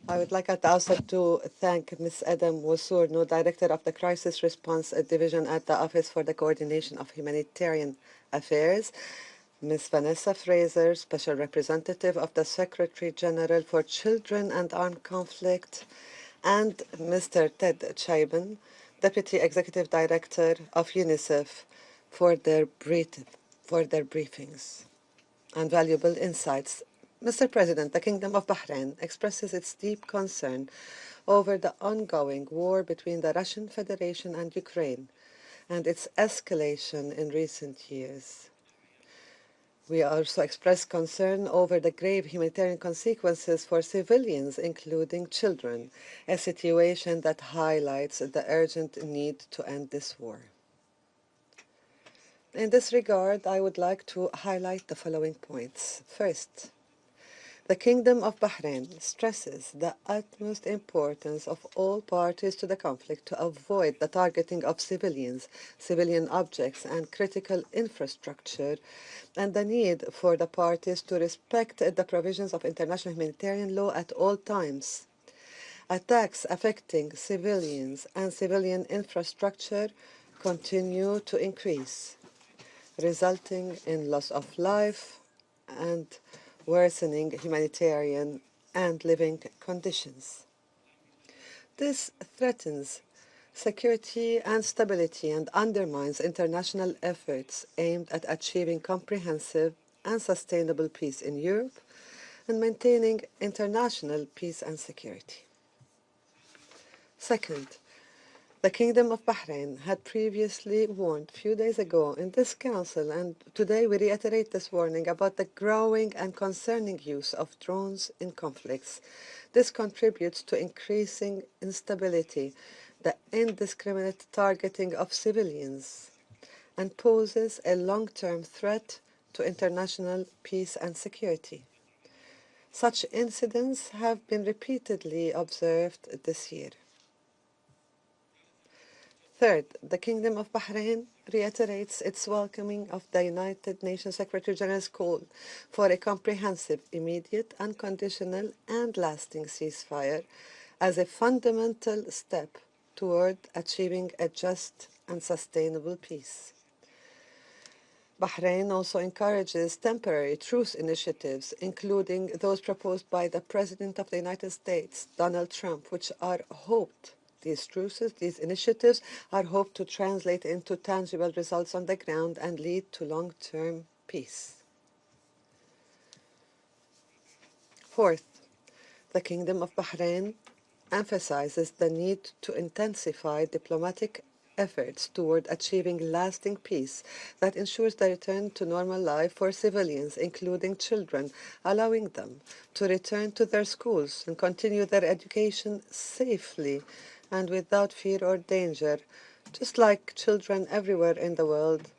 I would like at the outset to thank Ms. Adam Wasurno, Director of the Crisis Response Division at the Office for the Coordination of Humanitarian Affairs, Ms. Vanessa Fraser, Special Representative of the Secretary General for Children and Armed Conflict, and Mr. Ted Chaiban, Deputy Executive Director of UNICEF, for their briefings and valuable insights. Mr. President, the Kingdom of Bahrain expresses its deep concern over the ongoing war between the Russian Federation and Ukraine and its escalation in recent years. We also express concern over the grave humanitarian consequences for civilians, including children, a situation that highlights the urgent need to end this war. In this regard, I would like to highlight the following points. First, the Kingdom of Bahrain stresses the utmost importance of all parties to the conflict to avoid the targeting of civilians, civilian objects, and critical infrastructure, and the need for the parties to respect the provisions of international humanitarian law at all times. Attacks affecting civilians and civilian infrastructure continue to increase, resulting in loss of life and worsening humanitarian and living conditions. This threatens security and stability and undermines international efforts aimed at achieving comprehensive and sustainable peace in Europe and maintaining international peace and security. Second, the Kingdom of Bahrain had previously warned a few days ago in this Council, and today we reiterate this warning about the growing and concerning use of drones in conflicts. This contributes to increasing instability, the indiscriminate targeting of civilians, and poses a long-term threat to international peace and security. Such incidents have been repeatedly observed this year. Third, the Kingdom of Bahrain reiterates its welcoming of the United Nations Secretary General's call for a comprehensive, immediate, unconditional, and lasting ceasefire as a fundamental step toward achieving a just and sustainable peace. Bahrain also encourages temporary truce initiatives, including those proposed by the President of the United States, Donald Trump, which are hoped These truces, these initiatives are hoped to translate into tangible results on the ground and lead to long-term peace. Fourth, the Kingdom of Bahrain emphasizes the need to intensify diplomatic efforts toward achieving lasting peace that ensures the return to normal life for civilians, including children, allowing them to return to their schools and continue their education safely and without fear or danger, just like children everywhere in the world,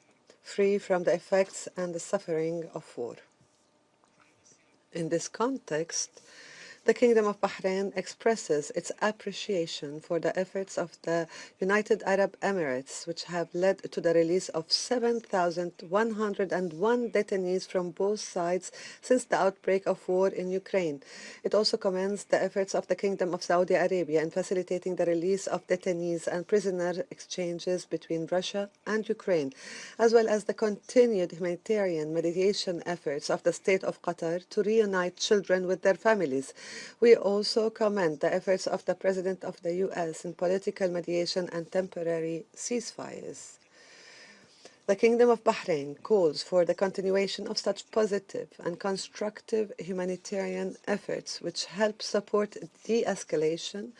free from the effects and the suffering of war. In this context, the Kingdom of Bahrain expresses its appreciation for the efforts of the United Arab Emirates, which have led to the release of 7,101 detainees from both sides since the outbreak of war in Ukraine. It also commends the efforts of the Kingdom of Saudi Arabia in facilitating the release of detainees and prisoner exchanges between Russia and Ukraine, as well as the continued humanitarian mediation efforts of the State of Qatar to reunite children with their families. We also commend the efforts of the President of the U.S. in political mediation and temporary ceasefires. The Kingdom of Bahrain calls for the continuation of such positive and constructive humanitarian efforts which help support de-escalation,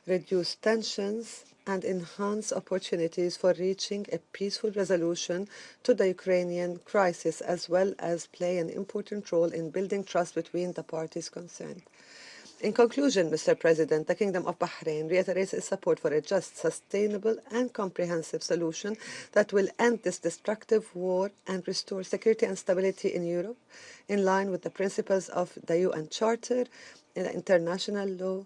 reduce tensions, and enhance opportunities for reaching a peaceful resolution to the Ukrainian crisis, as well as play an important role in building trust between the parties concerned. In conclusion, Mr. President, the Kingdom of Bahrain reiterates its support for a just, sustainable, and comprehensive solution that will end this destructive war and restore security and stability in Europe, in line with the principles of the UN Charter, international law,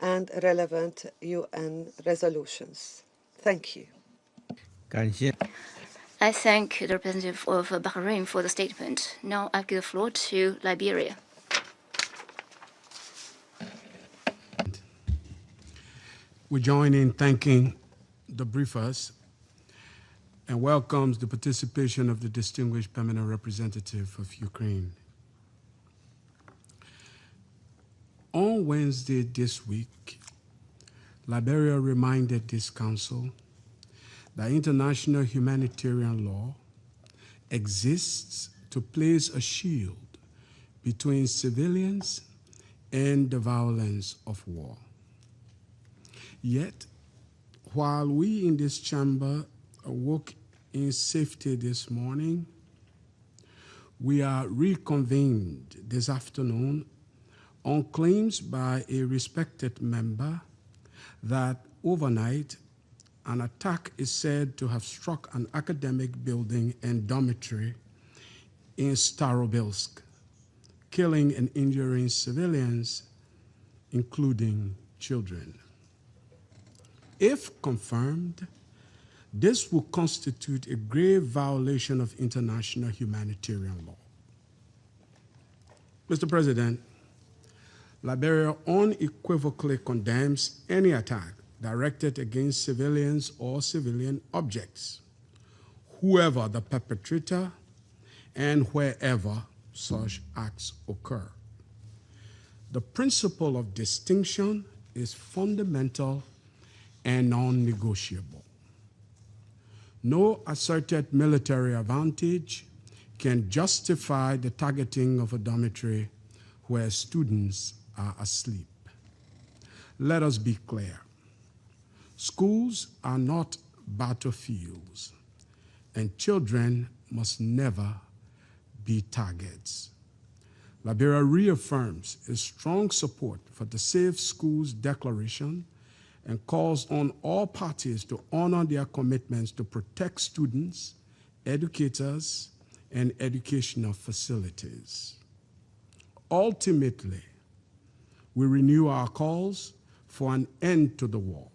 and relevant UN resolutions. Thank you. 感谢。 I thank the representative of Bahrain for the statement. Now I give the floor to Liberia. We join in thanking the briefers and welcomes the participation of the distinguished permanent representative of Ukraine. On Wednesday this week, Liberia reminded this council that international humanitarian law exists to place a shield between civilians and the violence of war. Yet, while we in this chamber awoke in safety this morning, we are reconvened this afternoon on claims by a respected member that overnight an attack is said to have struck an academic building and dormitory in Starobilsk, killing and injuring civilians, including children. If confirmed, this will constitute a grave violation of international humanitarian law. Mr. President, Liberia unequivocally condemns any attack directed against civilians or civilian objects, whoever the perpetrator and wherever such acts occur. The principle of distinction is fundamental and non-negotiable. No asserted military advantage can justify the targeting of a dormitory where students are asleep. Let us be clear. Schools are not battlefields, and children must never be targets. Liberia reaffirms its strong support for the Safe Schools Declaration and calls on all parties to honor their commitments to protect students, educators, and educational facilities. Ultimately, we renew our calls for an end to the war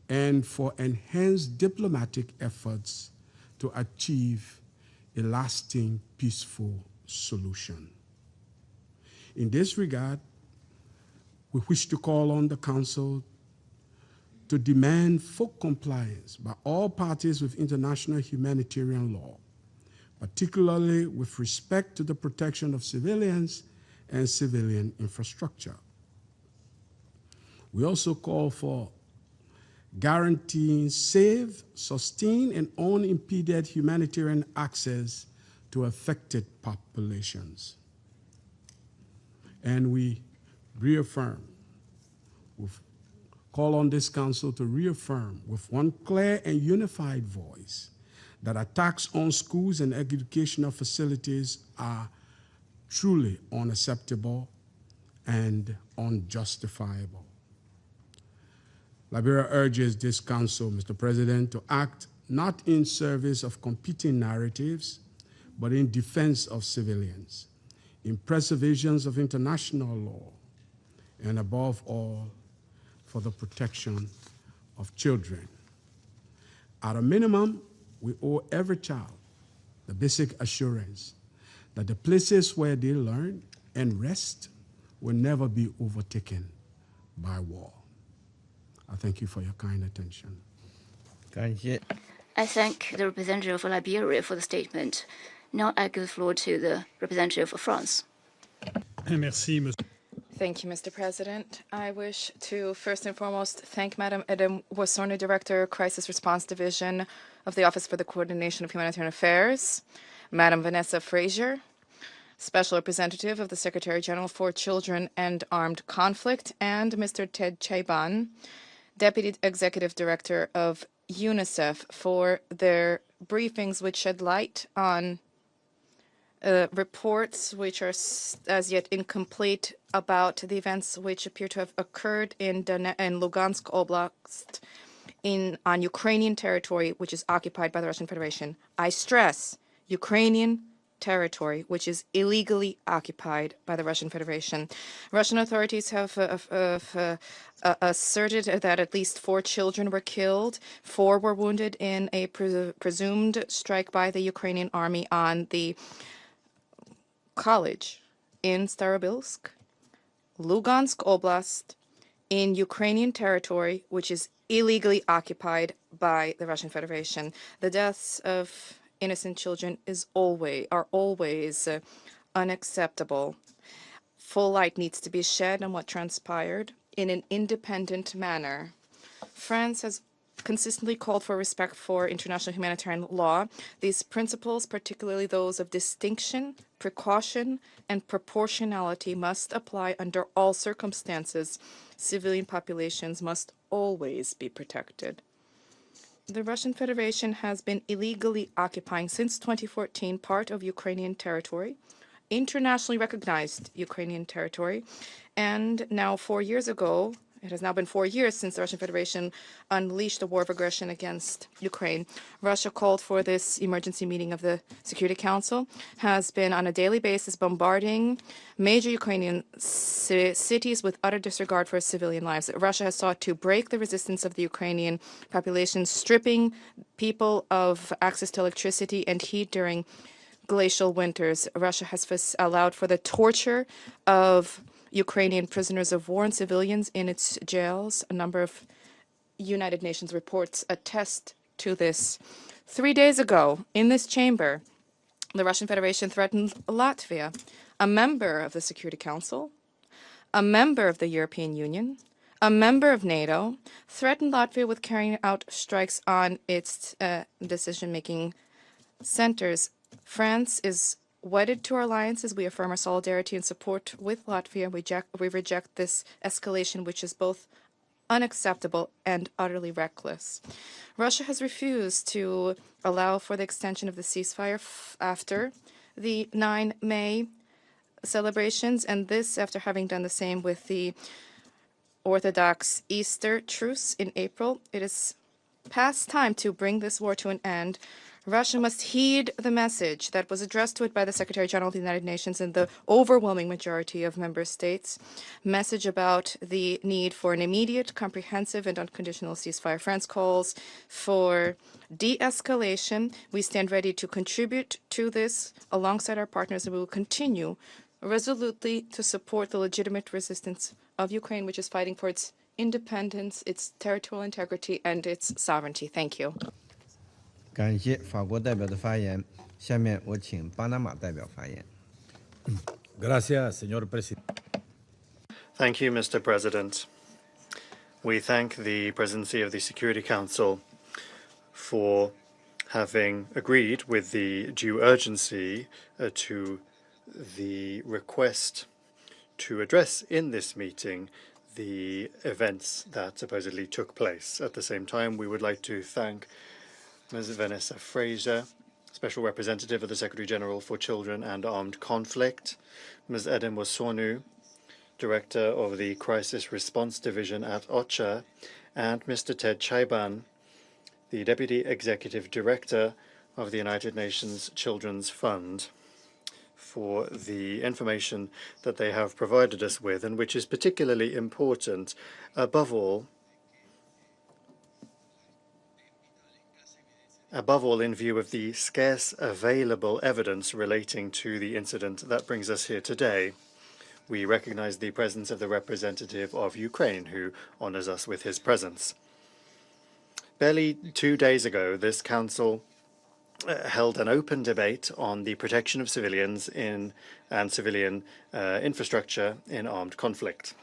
and for enhanced diplomatic efforts to achieve a lasting, peaceful solution. In this regard, we wish to call on the Council to demand full compliance by all parties with international humanitarian law, particularly with respect to the protection of civilians and civilian infrastructure. We also call for guaranteeing safe, sustained, and unimpeded humanitarian access to affected populations. And we reaffirm with call on this Council to reaffirm with one clear and unified voice that attacks on schools and educational facilities are truly unacceptable and unjustifiable. Liberia urges this Council, Mr. President, to act not in service of competing narratives, but in defense of civilians, in preservation of international law, and above all, for the protection of children. At a minimum, we owe every child the basic assurance that the places where they learn and rest will never be overtaken by war. I thank you for your kind attention. 感谢。 I thank the representative of Liberia for the statement. Now I give the floor to the representative of France. Merci, Mr. Thank you, Mr. President. I wish to first and foremost thank Madam Edem Wasorno, Director, Crisis Response Division of the Office for the Coordination of Humanitarian Affairs, Madam Vanessa Frazier, Special Representative of the Secretary General for Children and Armed Conflict, and Mr. Ted Chaiban, Deputy Executive Director of UNICEF, for their briefings which shed light on reports which are as yet incomplete about the events which appear to have occurred in Lugansk Oblast on Ukrainian territory, which is occupied by the Russian Federation. I stress Ukrainian territory, which is illegally occupied by the Russian Federation. Russian authorities have asserted that at least 4 children were killed, 4 were wounded in a presumed strike by the Ukrainian army on the college in Starobilsk, Lugansk Oblast, in Ukrainian territory, which is illegally occupied by the Russian Federation. The deaths of innocent children are always unacceptable. Full light needs to be shed on what transpired in an independent manner. France has consistently called for respect for international humanitarian law. These principles, particularly those of distinction, precaution, and proportionality, must apply under all circumstances. Civilian populations must always be protected. The Russian Federation has been illegally occupying since 2014 part of Ukrainian territory, internationally recognized Ukrainian territory, and now 4 years ago, it has now been 4 years since the Russian Federation unleashed a war of aggression against Ukraine. Russia called for this emergency meeting of the Security Council, has been on a daily basis bombarding major Ukrainian cities with utter disregard for civilian lives. Russia has sought to break the resistance of the Ukrainian population, stripping people of access to electricity and heat during glacial winters. Russia has allowed for the torture of Ukrainian prisoners of war and civilians in its jails. A number of United Nations reports attest to this. 3 days ago, in this chamber, the Russian Federation threatened Latvia, a member of the Security Council, a member of the European Union, a member of NATO, threatened Latvia with carrying out strikes on its decision-making centers. France is wedded to our alliances. We affirm our solidarity and support with Latvia. We reject this escalation, which is both unacceptable and utterly reckless. Russia has refused to allow for the extension of the ceasefire after the 9 May celebrations, and this after having done the same with the Orthodox Easter truce in April. It is past time to bring this war to an end. Russia must heed the message that was addressed to it by the Secretary General of the United Nations and the overwhelming majority of member states, message about the need for an immediate, comprehensive, and unconditional ceasefire. France calls for de-escalation. We stand ready to contribute to this alongside our partners, and we will continue resolutely to support the legitimate resistance of Ukraine, which is fighting for its independence, its territorial integrity, and its sovereignty. Thank you. 感谢法国代表的发言。下面我请巴拿马代表发言。Gracias, señor presidente. Thank you, Mr. President. We thank the Presidency of the Security Council for having agreed with the due urgency to the request to address in this meeting the events that supposedly took place. At the same time, we would like to thank Ms. Vanessa Fraser, Special Representative of the Secretary General for Children and Armed Conflict, Ms. Edem Wasonu, Director of the Crisis Response Division at OCHA, and Mr. Ted Chaiban, the Deputy Executive Director of the United Nations Children's Fund, for the information that they have provided us with, and which is particularly important, above all in view of the scarce available evidence relating to the incident that brings us here today. We recognize the presence of the representative of Ukraine, who honors us with his presence. Barely 2 days ago, this council held an open debate on the protection of civilians and civilian infrastructure in armed conflict.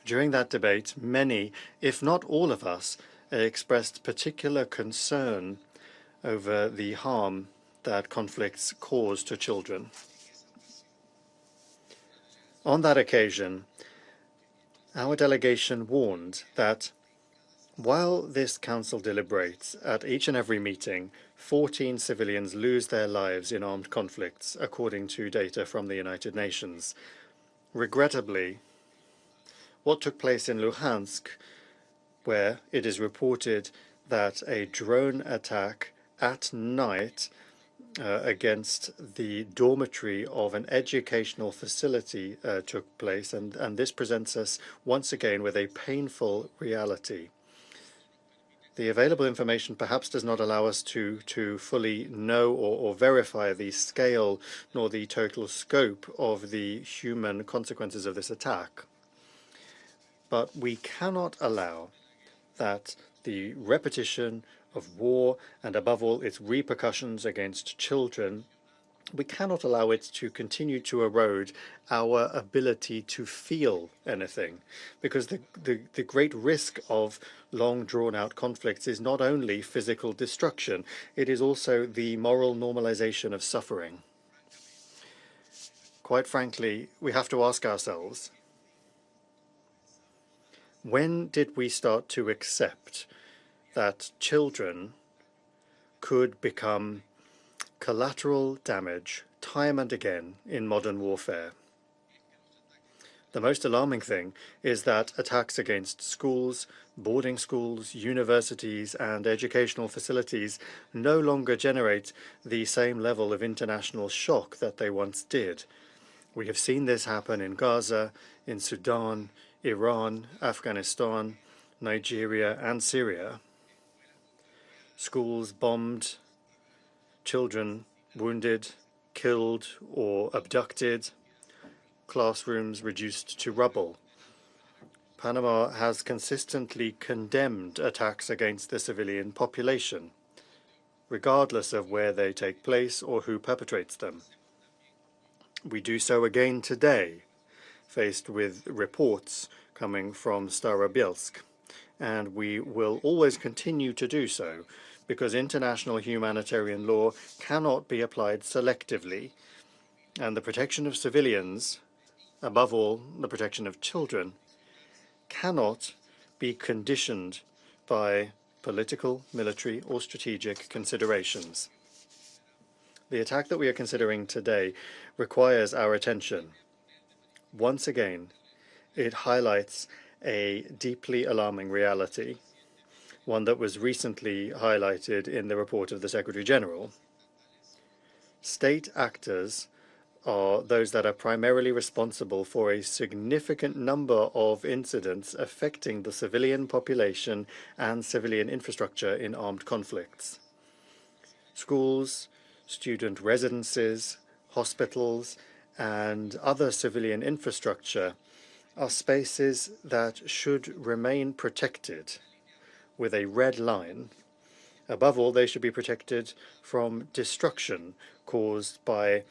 During that debate, many, if not all of us, expressed particular concern over the harm that conflicts cause to children. On that occasion, our delegation warned that while this council deliberates, at each and every meeting, 14 civilians lose their lives in armed conflicts, according to data from the United Nations. Regrettably, what took place in Luhansk, where it is reported that a drone attack at night against the dormitory of an educational facility took place, and this presents us once again with a painful reality. The available information perhaps does not allow us to fully know or verify the scale nor the total scope of the human consequences of this attack. But we cannot allow that the repetition of war and above all its repercussions against children, we cannot allow it to continue to erode our ability to feel anything, because the great risk of long drawn-out conflicts is not only physical destruction, it is also the moral normalization of suffering. Quite frankly, we have to ask ourselves, when did we start to accept that children could become collateral damage time and again in modern warfare? The most alarming thing is that attacks against schools, boarding schools, universities, and educational facilities no longer generate the same level of international shock that they once did. We have seen this happen in Gaza, in Sudan, Iran, Afghanistan, Nigeria, and Syria. Schools bombed, children wounded, killed, or abducted, classrooms reduced to rubble. Panama has consistently condemned attacks against the civilian population, regardless of where they take place or who perpetrates them. We do so again today, faced with reports coming from Starobielsk, and we will always continue to do so, because international humanitarian law cannot be applied selectively, and the protection of civilians, above all the protection of children, cannot be conditioned by political, military, or strategic considerations. The attack that we are considering today requires our attention. Once again, it highlights a deeply alarming reality, one that was recently highlighted in the report of the Secretary General. State actors are those that are primarily responsible for a significant number of incidents affecting the civilian population and civilian infrastructure in armed conflicts. Schools, student residences, hospitals, and other civilian infrastructure are spaces that should remain protected with a red line. Above all, they should be protected from destruction caused by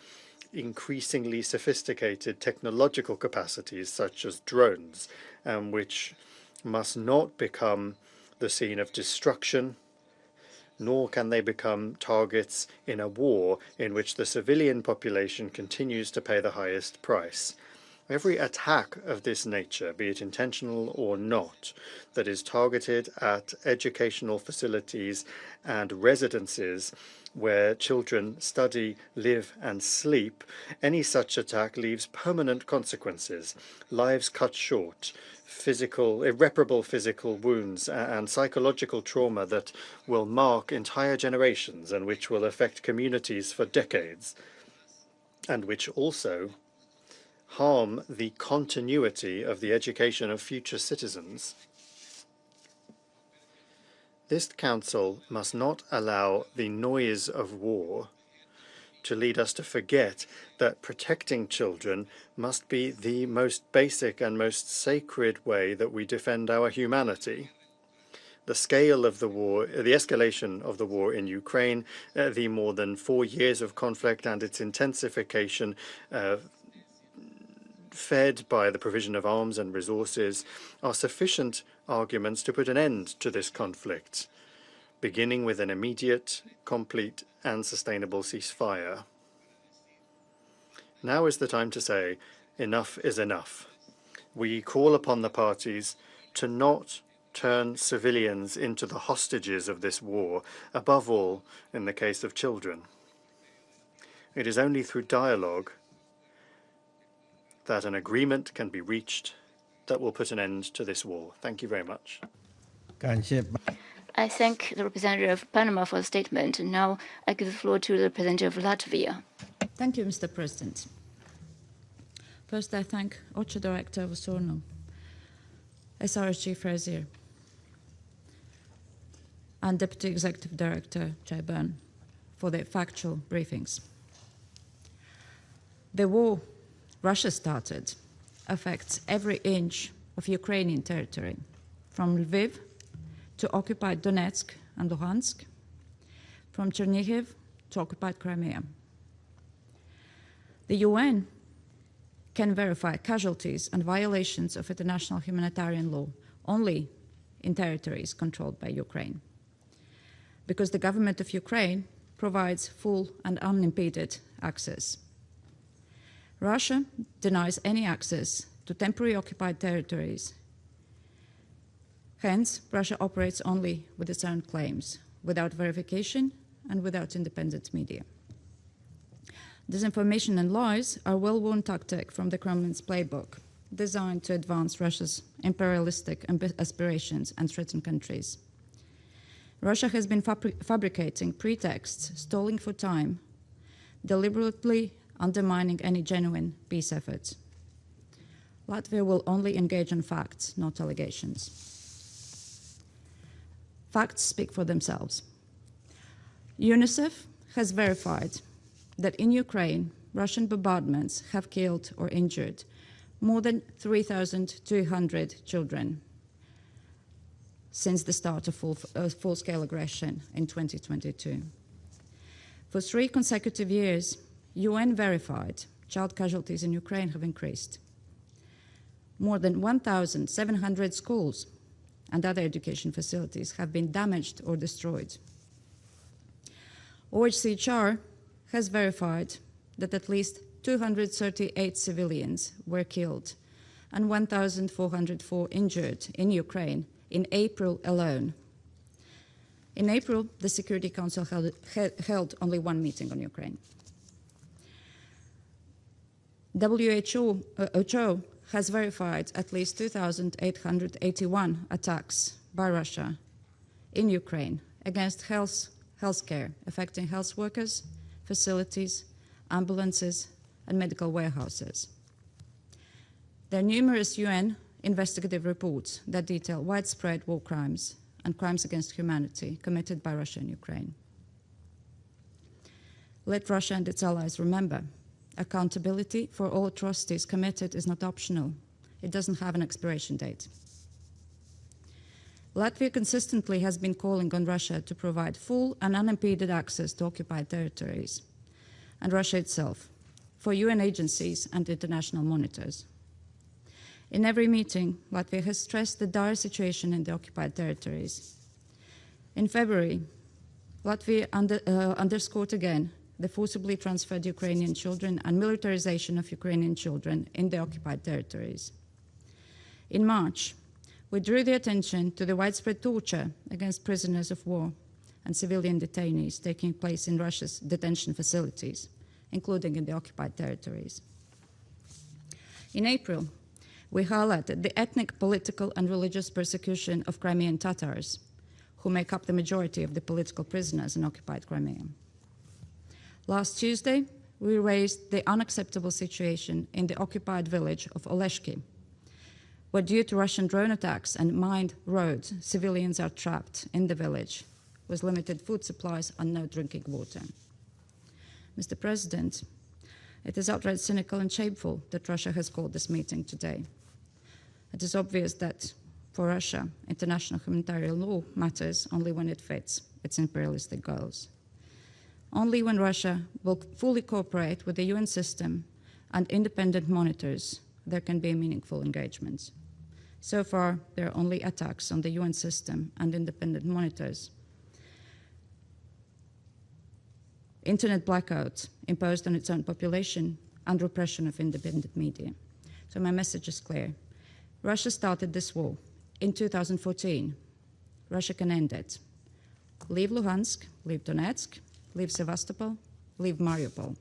increasingly sophisticated technological capacities such as drones, which must not become the scene of destruction, nor can they become targets in a war in which the civilian population continues to pay the highest price. Every attack of this nature, be it intentional or not, that is targeted at educational facilities and residences where children study, live and sleep, any such attack leaves permanent consequences, lives cut short, irreparable physical wounds and psychological trauma that will mark entire generations and which will affect communities for decades, and which also harm the continuity of the education of future citizens. This Council must not allow the noise of war to lead us to forget that protecting children must be the most basic and most sacred way that we defend our humanity. The scale of the war, the escalation of the war in Ukraine, the more than 4 years of conflict and its intensification, fed by the provision of arms and resources, are sufficient arguments to put an end to this conflict, beginning with an immediate, complete and sustainable ceasefire. Now is the time to say, enough is enough. We call upon the parties to not turn civilians into the hostages of this war, above all in the case of children. It is only through dialogue that an agreement can be reached that will put an end to this war. Thank you very much. I thank the representative of Panama for the statement. Now I give the floor to the representative of Latvia. Thank you, Mr. President. First, I thank OCHA Director Vosornu, SRSG Frazier, and Deputy Executive Director Shayban for their factual briefings. The war Russia started affects every inch of Ukrainian territory, from Lviv to occupied Donetsk and Luhansk, from Chernihiv to occupied Crimea. The UN can verify casualties and violations of international humanitarian law only in territories controlled by Ukraine, because the government of Ukraine provides full and unimpeded access. Russia denies any access to temporarily occupied territories. Hence, Russia operates only with its own claims, without verification and without independent media. Disinformation and lies are a well-worn tactic from the Kremlin's playbook, designed to advance Russia's imperialistic aspirations and threaten countries. Russia has been fabricating pretexts, stalling for time, deliberately undermining any genuine peace efforts. Latvia will only engage in facts, not allegations. Facts speak for themselves. UNICEF has verified that in Ukraine, Russian bombardments have killed or injured more than 3,200 children since the start of full-scale aggression in 2022. For 3 consecutive years, UN verified child casualties in Ukraine have increased. More than 1,700 schools and other education facilities have been damaged or destroyed. OHCHR has verified that at least 238 civilians were killed and 1,404 injured in Ukraine in April alone. In April, the Security Council held only 1 meeting on Ukraine. WHO has verified at least 2,881 attacks by Russia in Ukraine against healthcare, affecting health workers, facilities, ambulances, and medical warehouses. There are numerous UN investigative reports that detail widespread war crimes and crimes against humanity committed by Russia and Ukraine. Let Russia and its allies remember, accountability for all atrocities committed is not optional. It doesn't have an expiration date. Latvia consistently has been calling on Russia to provide full and unimpeded access to occupied territories, and Russia itself, for UN agencies and international monitors. In every meeting, Latvia has stressed the dire situation in the occupied territories. In February, Latvia underscored again the forcibly transferred Ukrainian children and militarization of Ukrainian children in the occupied territories. In March, we drew the attention to the widespread torture against prisoners of war and civilian detainees taking place in Russia's detention facilities, including in the occupied territories. In April, we highlighted the ethnic, political, and religious persecution of Crimean Tatars, who make up the majority of the political prisoners in occupied Crimea. Last Tuesday, we raised the unacceptable situation in the occupied village of Oleshki, where due to Russian drone attacks and mined roads, civilians are trapped in the village with limited food supplies and no drinking water. Mr. President, it is outright cynical and shameful that Russia has called this meeting today. It is obvious that for Russia, international humanitarian law matters only when it fits its imperialistic goals. Only when Russia will fully cooperate with the UN system and independent monitors, there can be meaningful engagement. So far, there are only attacks on the UN system and independent monitors. Internet blackout imposed on its own population and repression of independent media. So my message is clear. Russia started this war in 2014. Russia can end it. Leave Luhansk, leave Donetsk, leave Sevastopol, leave Mariupol,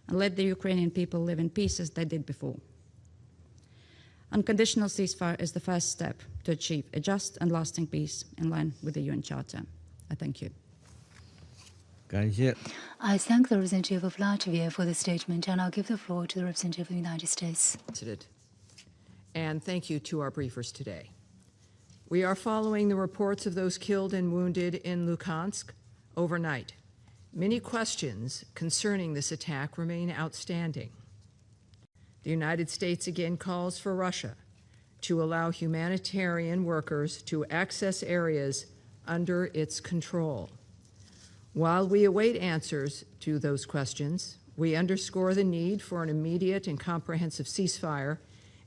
and let the Ukrainian people live in peace as they did before. Unconditional ceasefire is the first step to achieve a just and lasting peace in line with the UN Charter. I thank you. I thank the representative of Latvia for the statement, and I'll give the floor to the representative of the United States. And thank you to our briefers today. We are following the reports of those killed and wounded in Luhansk overnight. Many questions concerning this attack remain outstanding. The United States again calls for Russia to allow humanitarian workers to access areas under its control. While we await answers to those questions, we underscore the need for an immediate and comprehensive ceasefire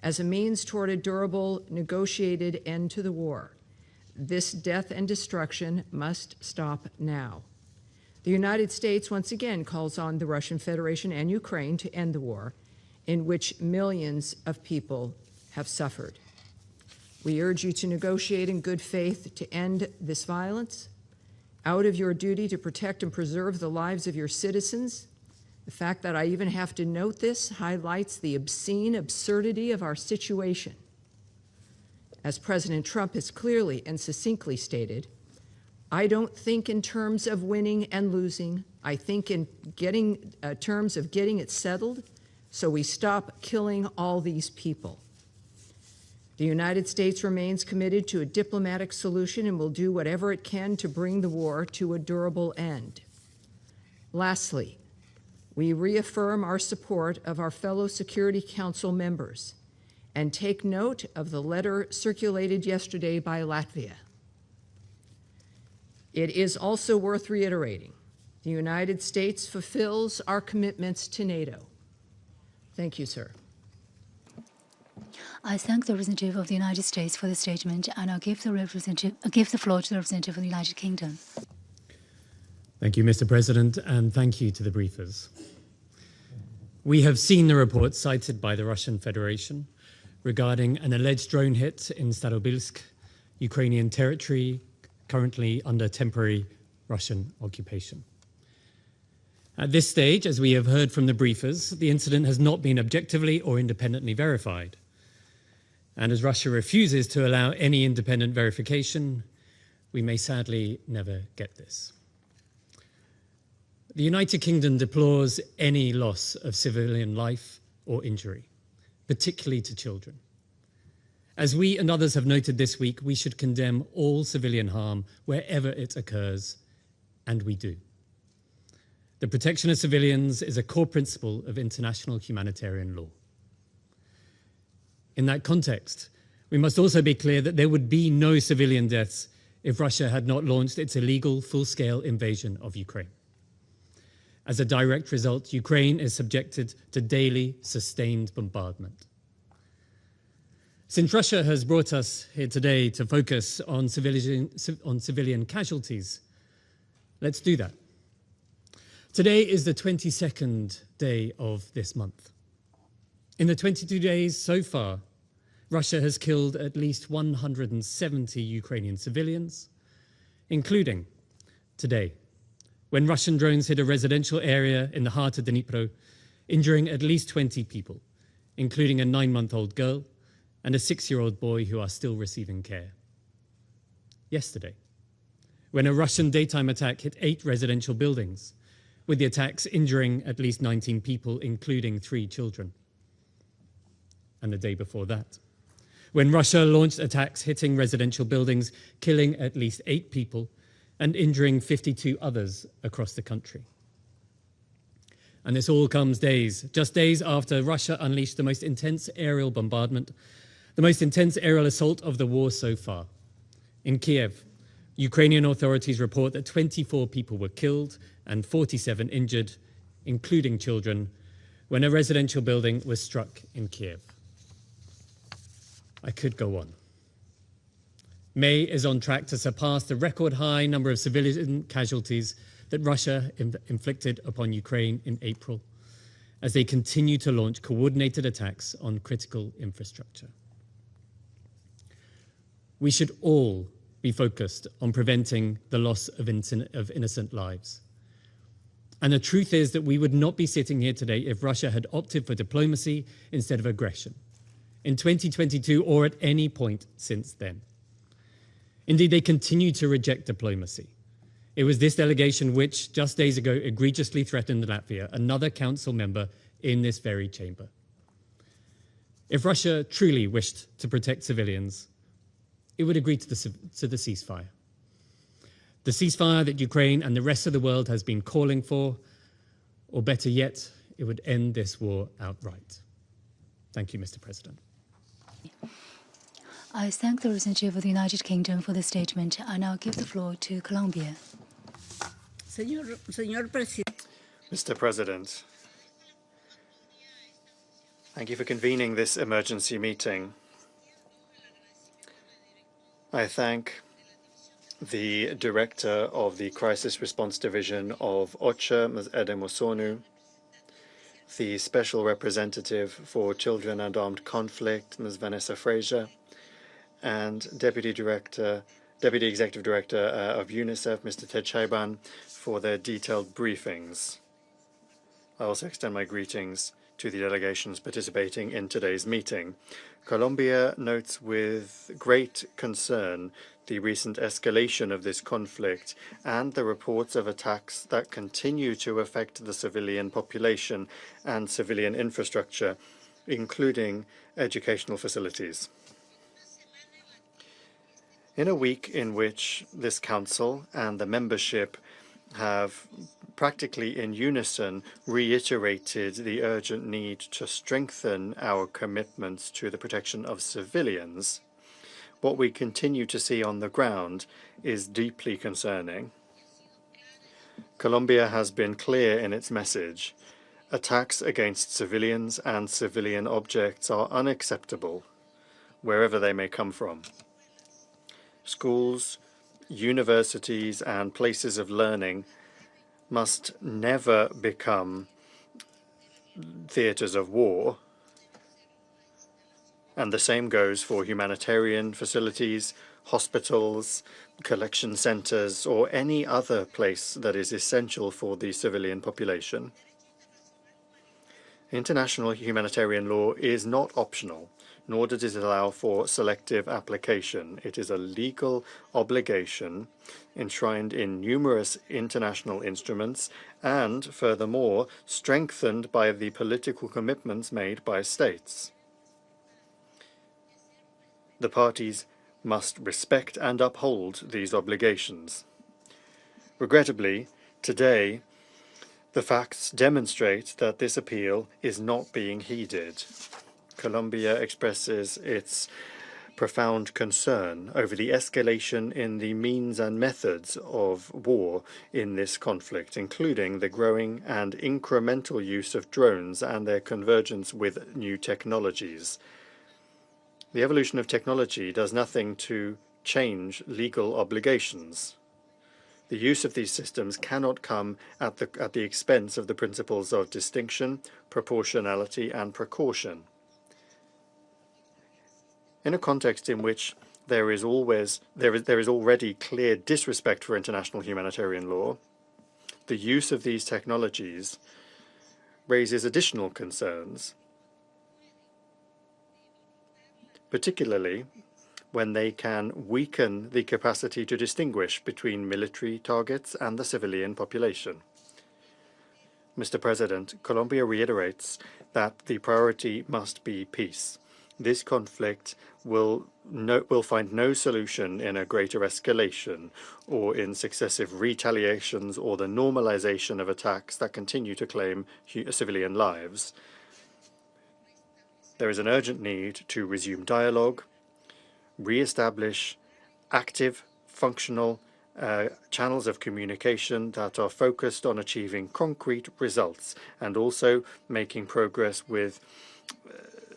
as a means toward a durable, negotiated end to the war. This death and destruction must stop now. The United States once again calls on the Russian Federation and Ukraine to end the war, in which millions of people have suffered. We urge you to negotiate in good faith to end this violence, out of your duty to protect and preserve the lives of your citizens. The fact that I even have to note this highlights the obscene absurdity of our situation. As President Trump has clearly and succinctly stated, I don't think in terms of winning and losing. I think in terms of getting it settled so we stop killing all these people. The United States remains committed to a diplomatic solution and will do whatever it can to bring the war to a durable end. Lastly, we reaffirm our support of our fellow Security Council members and take note of the letter circulated yesterday by Latvia. It is also worth reiterating, the United States fulfills our commitments to NATO. Thank you, sir. I thank the representative of the United States for the statement, and I'll give the floor to the representative of the United Kingdom. Thank you, Mr. President, and thank you to the briefers. We have seen the reports cited by the Russian Federation regarding an alleged drone hit in Starobilsk, Ukrainian territory currently under temporary Russian occupation. At this stage, as we have heard from the briefers, the incident has not been objectively or independently verified. And as Russia refuses to allow any independent verification, we may sadly never get this. The United Kingdom deplores any loss of civilian life or injury, particularly to children. As we and others have noted this week, we should condemn all civilian harm wherever it occurs, and we do. The protection of civilians is a core principle of international humanitarian law. In that context, we must also be clear that there would be no civilian deaths if Russia had not launched its illegal full-scale invasion of Ukraine. As a direct result, Ukraine is subjected to daily sustained bombardment. Since Russia has brought us here today to focus on civilian casualties, let's do that. Today is the 22nd day of this month. In the 22 days so far, Russia has killed at least 170 Ukrainian civilians, including today, when Russian drones hit a residential area in the heart of Dnipro, injuring at least 20 people, including a 9-month-old girl and a 6-year-old boy who are still receiving care. Yesterday, when a Russian daytime attack hit 8 residential buildings, with the attacks injuring at least 19 people, including 3 children. And the day before that, when Russia launched attacks hitting residential buildings, killing at least 8 people and injuring 52 others across the country. And this all comes just days after Russia unleashed the most intense aerial bombardment, the most intense aerial assault of the war so far. In Kiev, Ukrainian authorities report that 24 people were killed and 47 injured, including children, when a residential building was struck in Kiev. I could go on. May is on track to surpass the record high number of civilian casualties that Russia inflicted upon Ukraine in April, as they continue to launch coordinated attacks on critical infrastructure. We should all be focused on preventing the loss of innocent lives. And the truth is that we would not be sitting here today if Russia had opted for diplomacy instead of aggression, in 2022 or at any point since then. Indeed, they continue to reject diplomacy. It was this delegation which, just days ago, egregiously threatened Latvia, another council member in this very chamber. If Russia truly wished to protect civilians, it would agree to the ceasefire. The ceasefire that Ukraine and the rest of the world has been calling for, or better yet, it would end this war outright. Thank you, Mr. President. I thank the representative of the United Kingdom for the statement. I now give the floor to Colombia. Mr. President, thank you for convening this emergency meeting. I thank the Director of the Crisis Response Division of OCHA, Ms. Edem Osonu, the Special Representative for Children and Armed Conflict, Ms. Vanessa Fraser, and Deputy Executive Director of UNICEF, Mr. Ted Shaiban, for their detailed briefings. I also extend my greetings to the delegations participating in today's meeting. Colombia notes with great concern the recent escalation of this conflict and the reports of attacks that continue to affect the civilian population and civilian infrastructure, including educational facilities. In a week in which this Council and the membership have practically in unison reiterated the urgent need to strengthen our commitments to the protection of civilians, what we continue to see on the ground is deeply concerning. Colombia has been clear in its message. Attacks against civilians and civilian objects are unacceptable, wherever they may come from. Schools, universities, and places of learning must never become theaters of war. And the same goes for humanitarian facilities, hospitals, collection centers, or any other place that is essential for the civilian population. International humanitarian law is not optional, nor does it allow for selective application. It is a legal obligation enshrined in numerous international instruments and, furthermore, strengthened by the political commitments made by states. The parties must respect and uphold these obligations. Regrettably, today, the facts demonstrate that this appeal is not being heeded. Colombia expresses its profound concern over the escalation in the means and methods of war in this conflict, including the growing and incremental use of drones and their convergence with new technologies. The evolution of technology does nothing to change legal obligations. The use of these systems cannot come at the expense of the principles of distinction, proportionality, and precaution. In a context in which there is already clear disrespect for international humanitarian law, the use of these technologies raises additional concerns, particularly when they can weaken the capacity to distinguish between military targets and the civilian population. Mr. President, Colombia reiterates that the priority must be peace. This conflict will find no solution in a greater escalation or in successive retaliations or the normalization of attacks that continue to claim civilian lives. There is an urgent need to resume dialogue, re-establish active, functional channels of communication that are focused on achieving concrete results and also making progress with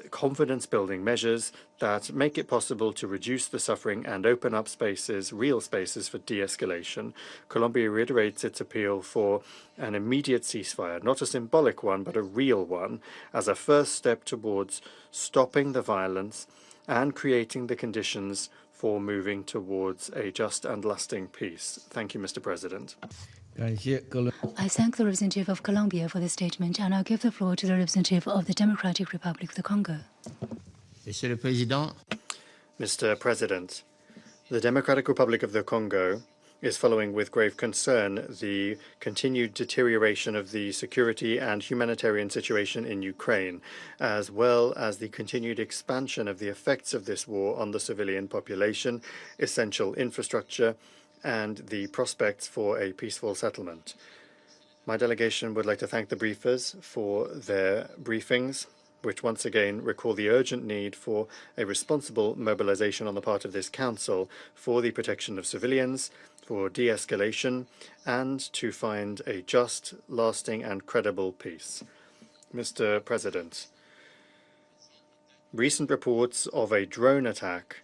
confidence-building measures that make it possible to reduce the suffering and open up spaces, real spaces for de-escalation. Colombia reiterates its appeal for an immediate ceasefire, not a symbolic one, but a real one, as a first step towards stopping the violence and creating the conditions for moving towards a just and lasting peace. Thank you, Mr. President. I thank the representative of Colombia for the statement, and I'll give the floor to the representative of the Democratic Republic of the Congo. Mr. President, the Democratic Republic of the Congo is following with grave concern the continued deterioration of the security and humanitarian situation in Ukraine, as well as the continued expansion of the effects of this war on the civilian population, essential infrastructure, and the prospects for a peaceful settlement. My delegation would like to thank the briefers for their briefings, which once again recall the urgent need for a responsible mobilization on the part of this Council for the protection of civilians, for de-escalation, and to find a just, lasting, and credible peace. Mr. President, recent reports of a drone attack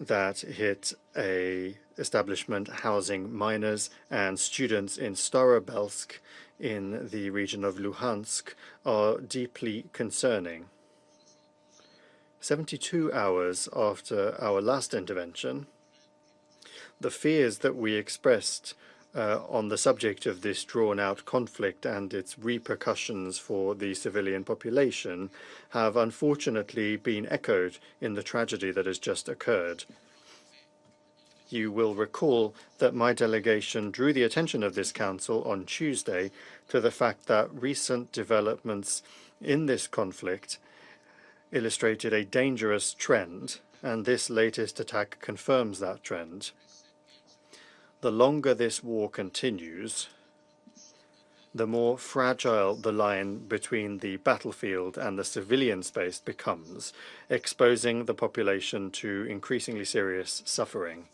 that hit a establishment housing minors and students in Starobelsk in the region of Luhansk are deeply concerning. 72 hours after our last intervention, the fears that we expressed on the subject of this drawn-out conflict and its repercussions for the civilian population have unfortunately been echoed in the tragedy that has just occurred. You will recall that my delegation drew the attention of this Council on Tuesday to the fact that recent developments in this conflict illustrated a dangerous trend, and this latest attack confirms that trend. The longer this war continues, the more fragile the line between the battlefield and the civilian space becomes, exposing the population to increasingly serious suffering.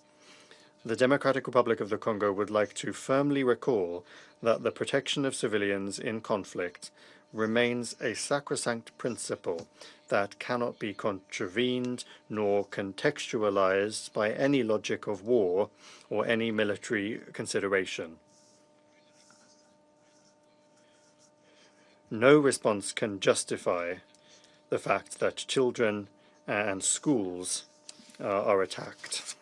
The Democratic Republic of the Congo would like to firmly recall that the protection of civilians in conflict remains a sacrosanct principle that cannot be contravened nor contextualized by any logic of war or any military consideration. No response can justify the fact that children and schools are attacked.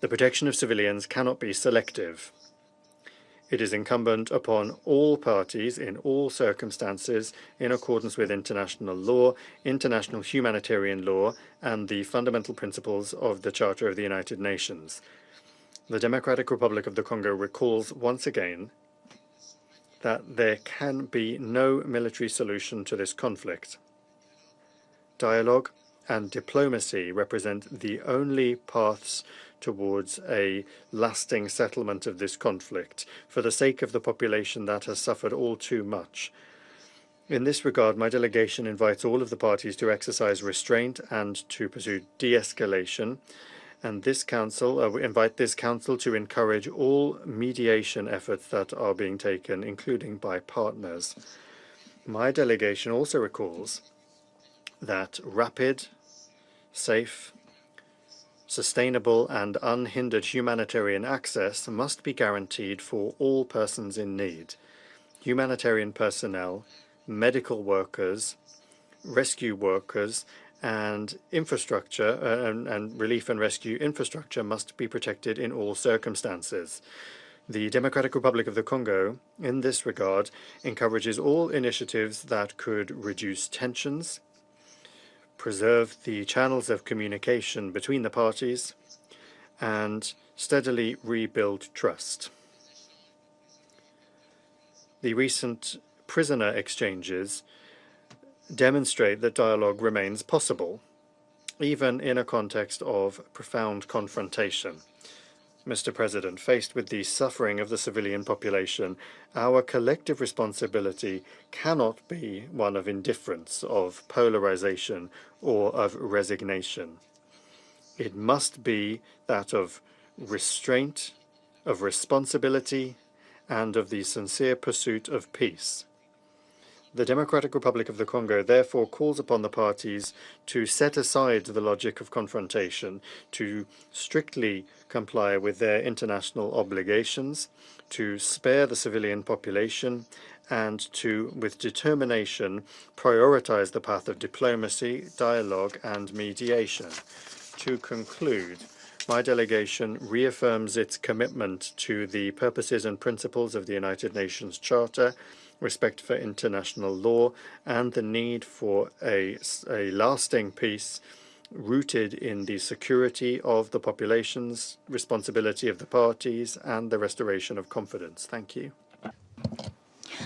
The protection of civilians cannot be selective. It is incumbent upon all parties in all circumstances in accordance with international law, international humanitarian law, and the fundamental principles of the Charter of the United Nations. The Democratic Republic of the Congo recalls once again that there can be no military solution to this conflict. Dialogue and diplomacy represent the only paths towards a lasting settlement of this conflict for the sake of the population that has suffered all too much. In this regard, my delegation invites all of the parties to exercise restraint and to pursue de-escalation, and this council, invite this council to encourage all mediation efforts that are being taken, including by partners. My delegation also recalls that rapid, safe, sustainable and unhindered humanitarian access must be guaranteed for all persons in need. Humanitarian personnel, medical workers, rescue workers, and infrastructure and relief and rescue infrastructure must be protected in all circumstances. The Democratic Republic of the Congo, in this regard, encourages all initiatives that could reduce tensions, preserve the channels of communication between the parties, and steadily rebuild trust. The recent prisoner exchanges demonstrate that dialogue remains possible, even in a context of profound confrontation. Mr. President, faced with the suffering of the civilian population, our collective responsibility cannot be one of indifference, of polarization, or of resignation. It must be that of restraint, of responsibility, and of the sincere pursuit of peace. The Democratic Republic of the Congo therefore calls upon the parties to set aside the logic of confrontation, to strictly comply with their international obligations, to spare the civilian population, and to, with determination, prioritize the path of diplomacy, dialogue, and mediation. To conclude, my delegation reaffirms its commitment to the purposes and principles of the United Nations Charter, respect for international law, and the need for a lasting peace rooted in the security of the populations, responsibility of the parties, and the restoration of confidence. Thank you.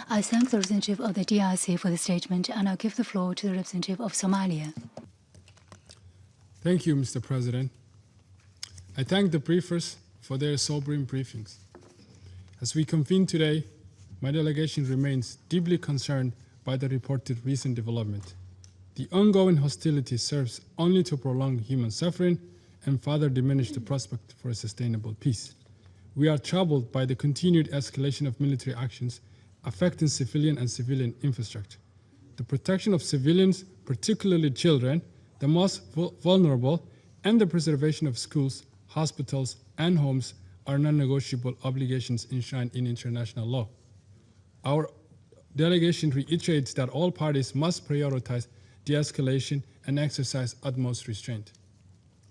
I thank the representative of the DRC for the statement, and I'll give the floor to the representative of Somalia. Thank you, Mr. President. I thank the briefers for their sobering briefings. As we convene today, my delegation remains deeply concerned by the reported recent development. The ongoing hostility serves only to prolong human suffering and further diminish the prospect for a sustainable peace. We are troubled by the continued escalation of military actions affecting civilian and civilian infrastructure. The protection of civilians, particularly children, the most vulnerable, and the preservation of schools, hospitals, and homes are non-negotiable obligations enshrined in international law. Our delegation reiterates that all parties must prioritize de-escalation and exercise utmost restraint.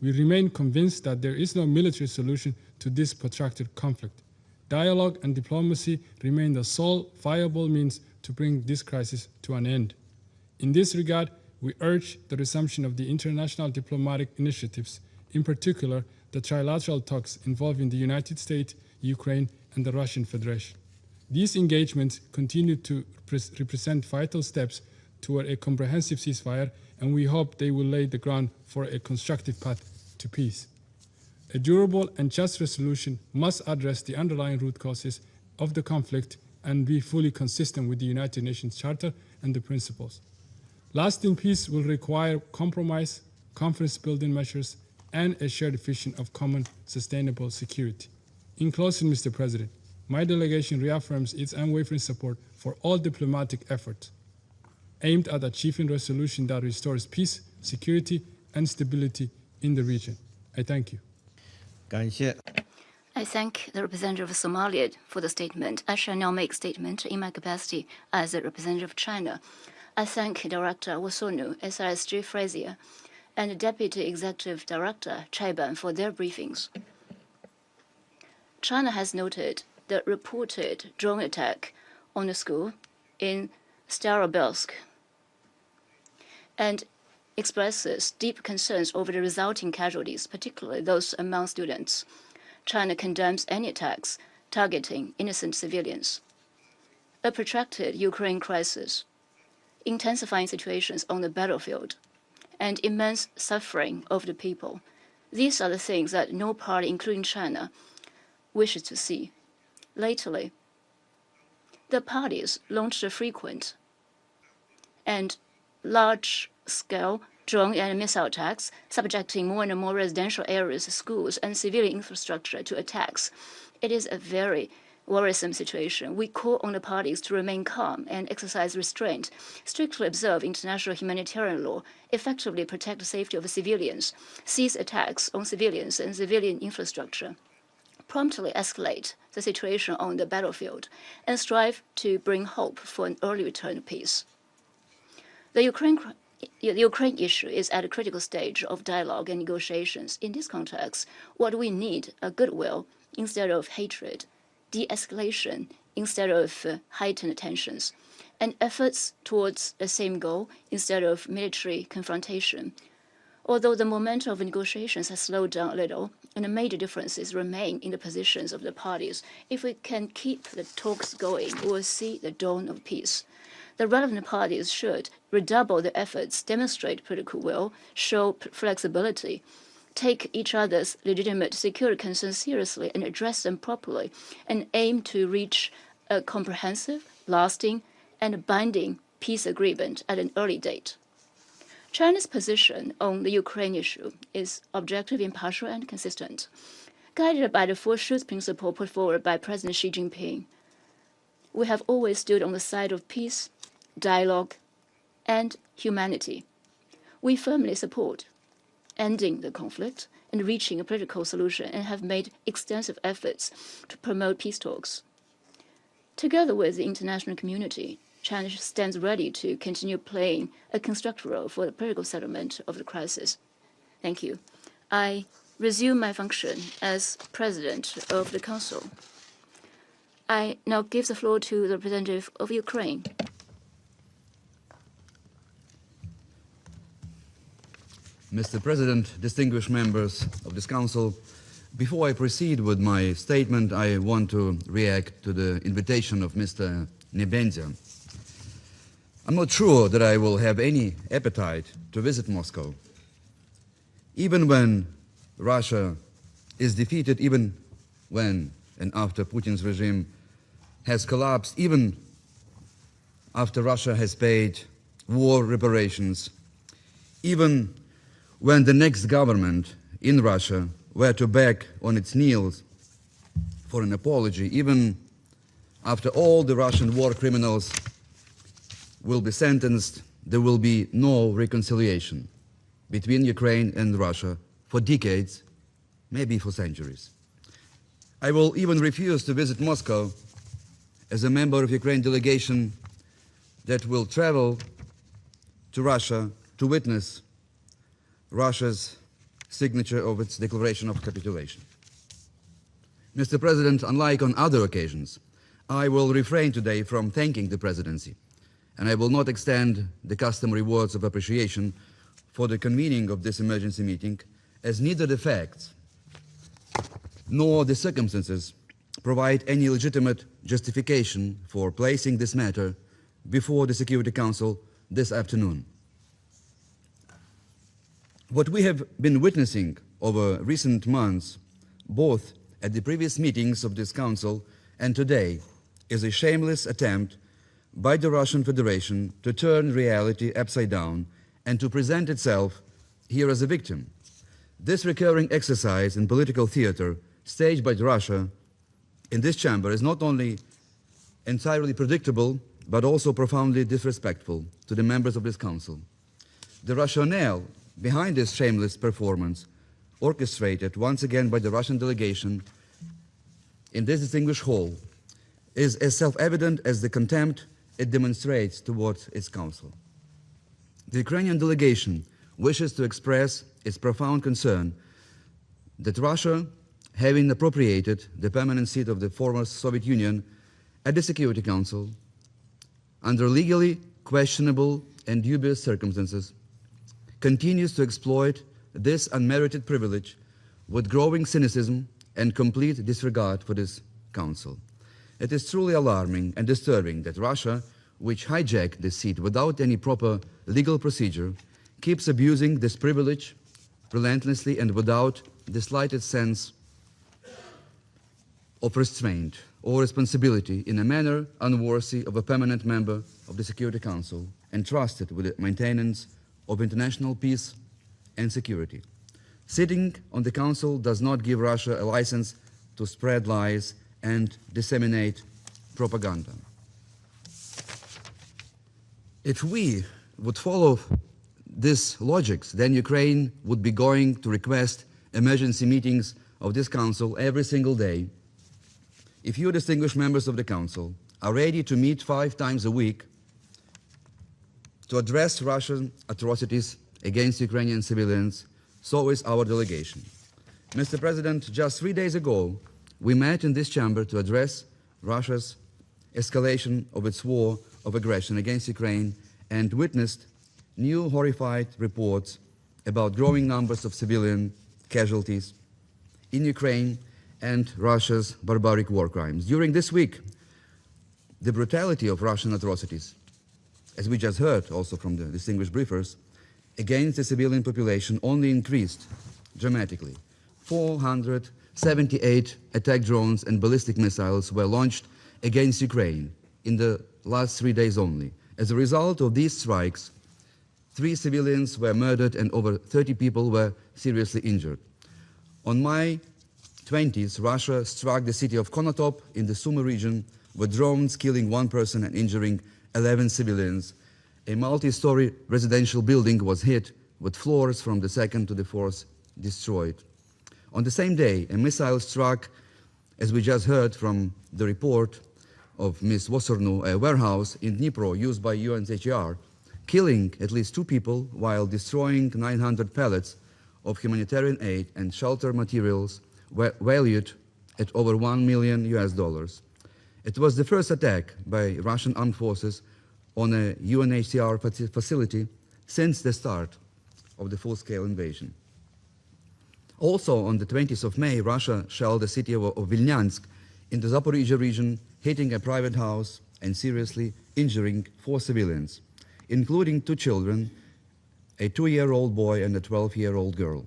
We remain convinced that there is no military solution to this protracted conflict. Dialogue and diplomacy remain the sole viable means to bring this crisis to an end. In this regard, we urge the resumption of the international diplomatic initiatives, in particular the trilateral talks involving the United States, Ukraine, and the Russian Federation. These engagements continue to represent vital steps toward a comprehensive ceasefire, and we hope they will lay the ground for a constructive path to peace. A durable and just resolution must address the underlying root causes of the conflict and be fully consistent with the United Nations Charter and the principles. Lasting peace will require compromise, confidence-building measures, and a shared vision of common sustainable security. In closing, Mr. President, my delegation reaffirms its unwavering support for all diplomatic efforts aimed at achieving resolution that restores peace, security, and stability in the region. I thank you. I thank the representative of Somalia for the statement. I shall now make statement in my capacity as a representative of China. I thank Director Wosonu, SRSG Frazier, and Deputy Executive Director Chaiban for their briefings. China has noted the reported drone attack on a school in Starobelsk and expresses deep concerns over the resulting casualties, particularly those among students. China condemns any attacks targeting innocent civilians. A protracted Ukraine crisis, intensifying situations on the battlefield, and immense suffering of the people. These are the things that no party, including China, wishes to see. Lately, the parties launched a frequent and large-scale drone and missile attacks, subjecting more and more residential areas, schools, and civilian infrastructure to attacks. It is a very worrisome situation, we call on the parties to remain calm and exercise restraint, strictly observe international humanitarian law, effectively protect the safety of civilians, cease attacks on civilians and civilian infrastructure, promptly escalate the situation on the battlefield, and strive to bring hope for an early return to peace. The Ukraine issue is at a critical stage of dialogue and negotiations. In this context, what we need are goodwill instead of hatred, de-escalation instead of heightened tensions, and efforts towards the same goal instead of military confrontation. Although the momentum of negotiations has slowed down a little, and the major differences remain in the positions of the parties, if we can keep the talks going, we will see the dawn of peace. The relevant parties should redouble their efforts, demonstrate political will, show flexibility, take each other's legitimate security concerns seriously and address them properly, and aim to reach a comprehensive, lasting, and binding peace agreement at an early date. China's position on the Ukraine issue is objective, impartial, and consistent. Guided by the four shoes principle put forward by President Xi Jinping, we have always stood on the side of peace, dialogue, and humanity. We firmly support ending the conflict and reaching a political solution and have made extensive efforts to promote peace talks. Together with the international community, China stands ready to continue playing a constructive role for the political settlement of the crisis. Thank you. I resume my function as President of the Council. I now give the floor to the representative of Ukraine. Mr. President, distinguished members of this Council, before I proceed with my statement, I want to react to the invitation of Mr. Nebenzia. I'm not sure that I will have any appetite to visit Moscow. Even when Russia is defeated, even when and after Putin's regime has collapsed, even after Russia has paid war reparations, even when the next government in Russia were to beg on its knees for an apology, even after all the Russian war criminals will be sentenced, there will be no reconciliation between Ukraine and Russia for decades, maybe for centuries. I will even refuse to visit Moscow as a member of the Ukraine delegation that will travel to Russia to witness Russia's signature of its declaration of capitulation. Mr. President, unlike on other occasions, I will refrain today from thanking the Presidency, and I will not extend the customary words of appreciation for the convening of this emergency meeting, as neither the facts nor the circumstances provide any legitimate justification for placing this matter before the Security Council this afternoon. What we have been witnessing over recent months, both at the previous meetings of this Council and today, is a shameless attempt by the Russian Federation to turn reality upside down and to present itself here as a victim. This recurring exercise in political theater staged by Russia in this chamber is not only entirely predictable, but also profoundly disrespectful to the members of this Council. The rationale behind this shameless performance, orchestrated once again by the Russian delegation in this distinguished hall, is as self-evident as the contempt it demonstrates towards its Council. The Ukrainian delegation wishes to express its profound concern that Russia, having appropriated the permanent seat of the former Soviet Union at the Security Council, under legally questionable and dubious circumstances, continues to exploit this unmerited privilege with growing cynicism and complete disregard for this Council. It is truly alarming and disturbing that Russia, which hijacked this seat without any proper legal procedure, keeps abusing this privilege relentlessly and without the slightest sense of restraint or responsibility, in a manner unworthy of a permanent member of the Security Council entrusted with the maintenance of international peace and security. Sitting on the Council does not give Russia a license to spread lies and disseminate propaganda. If we would follow this logic, then Ukraine would be going to request emergency meetings of this Council every single day. If you, distinguished members of the Council, are ready to meet 5 times a week to address Russian atrocities against Ukrainian civilians, so is our delegation. Mr. President, just 3 days ago, we met in this chamber to address Russia's escalation of its war of aggression against Ukraine and witnessed new horrified reports about growing numbers of civilian casualties in Ukraine and Russia's barbaric war crimes. During this week, the brutality of Russian atrocities, as we just heard also from the distinguished briefers, against the civilian population only increased dramatically. 478 attack drones and ballistic missiles were launched against Ukraine in the last 3 days only. As a result of these strikes, 3 civilians were murdered and over 30 people were seriously injured. On May 20th, Russia struck the city of Konotop in the Sumy region with drones killing 1 person and injuring 11 civilians. A multi-story residential building was hit with floors from the 2nd to the 4th destroyed. On the same day, a missile struck, as we just heard from the report of Ms. Wosornu, a warehouse in Dnipro used by UNHCR, killing at least 2 people while destroying 900 pallets of humanitarian aid and shelter materials valued at over $1 million. It was the first attack by Russian armed forces on a UNHCR facility since the start of the full-scale invasion. Also, on the 20th of May, Russia shelled the city of Vilnyansk in the Zaporizhia region, hitting a private house and seriously injuring 4 civilians, including 2 children, a 2-year-old boy and a 12-year-old girl.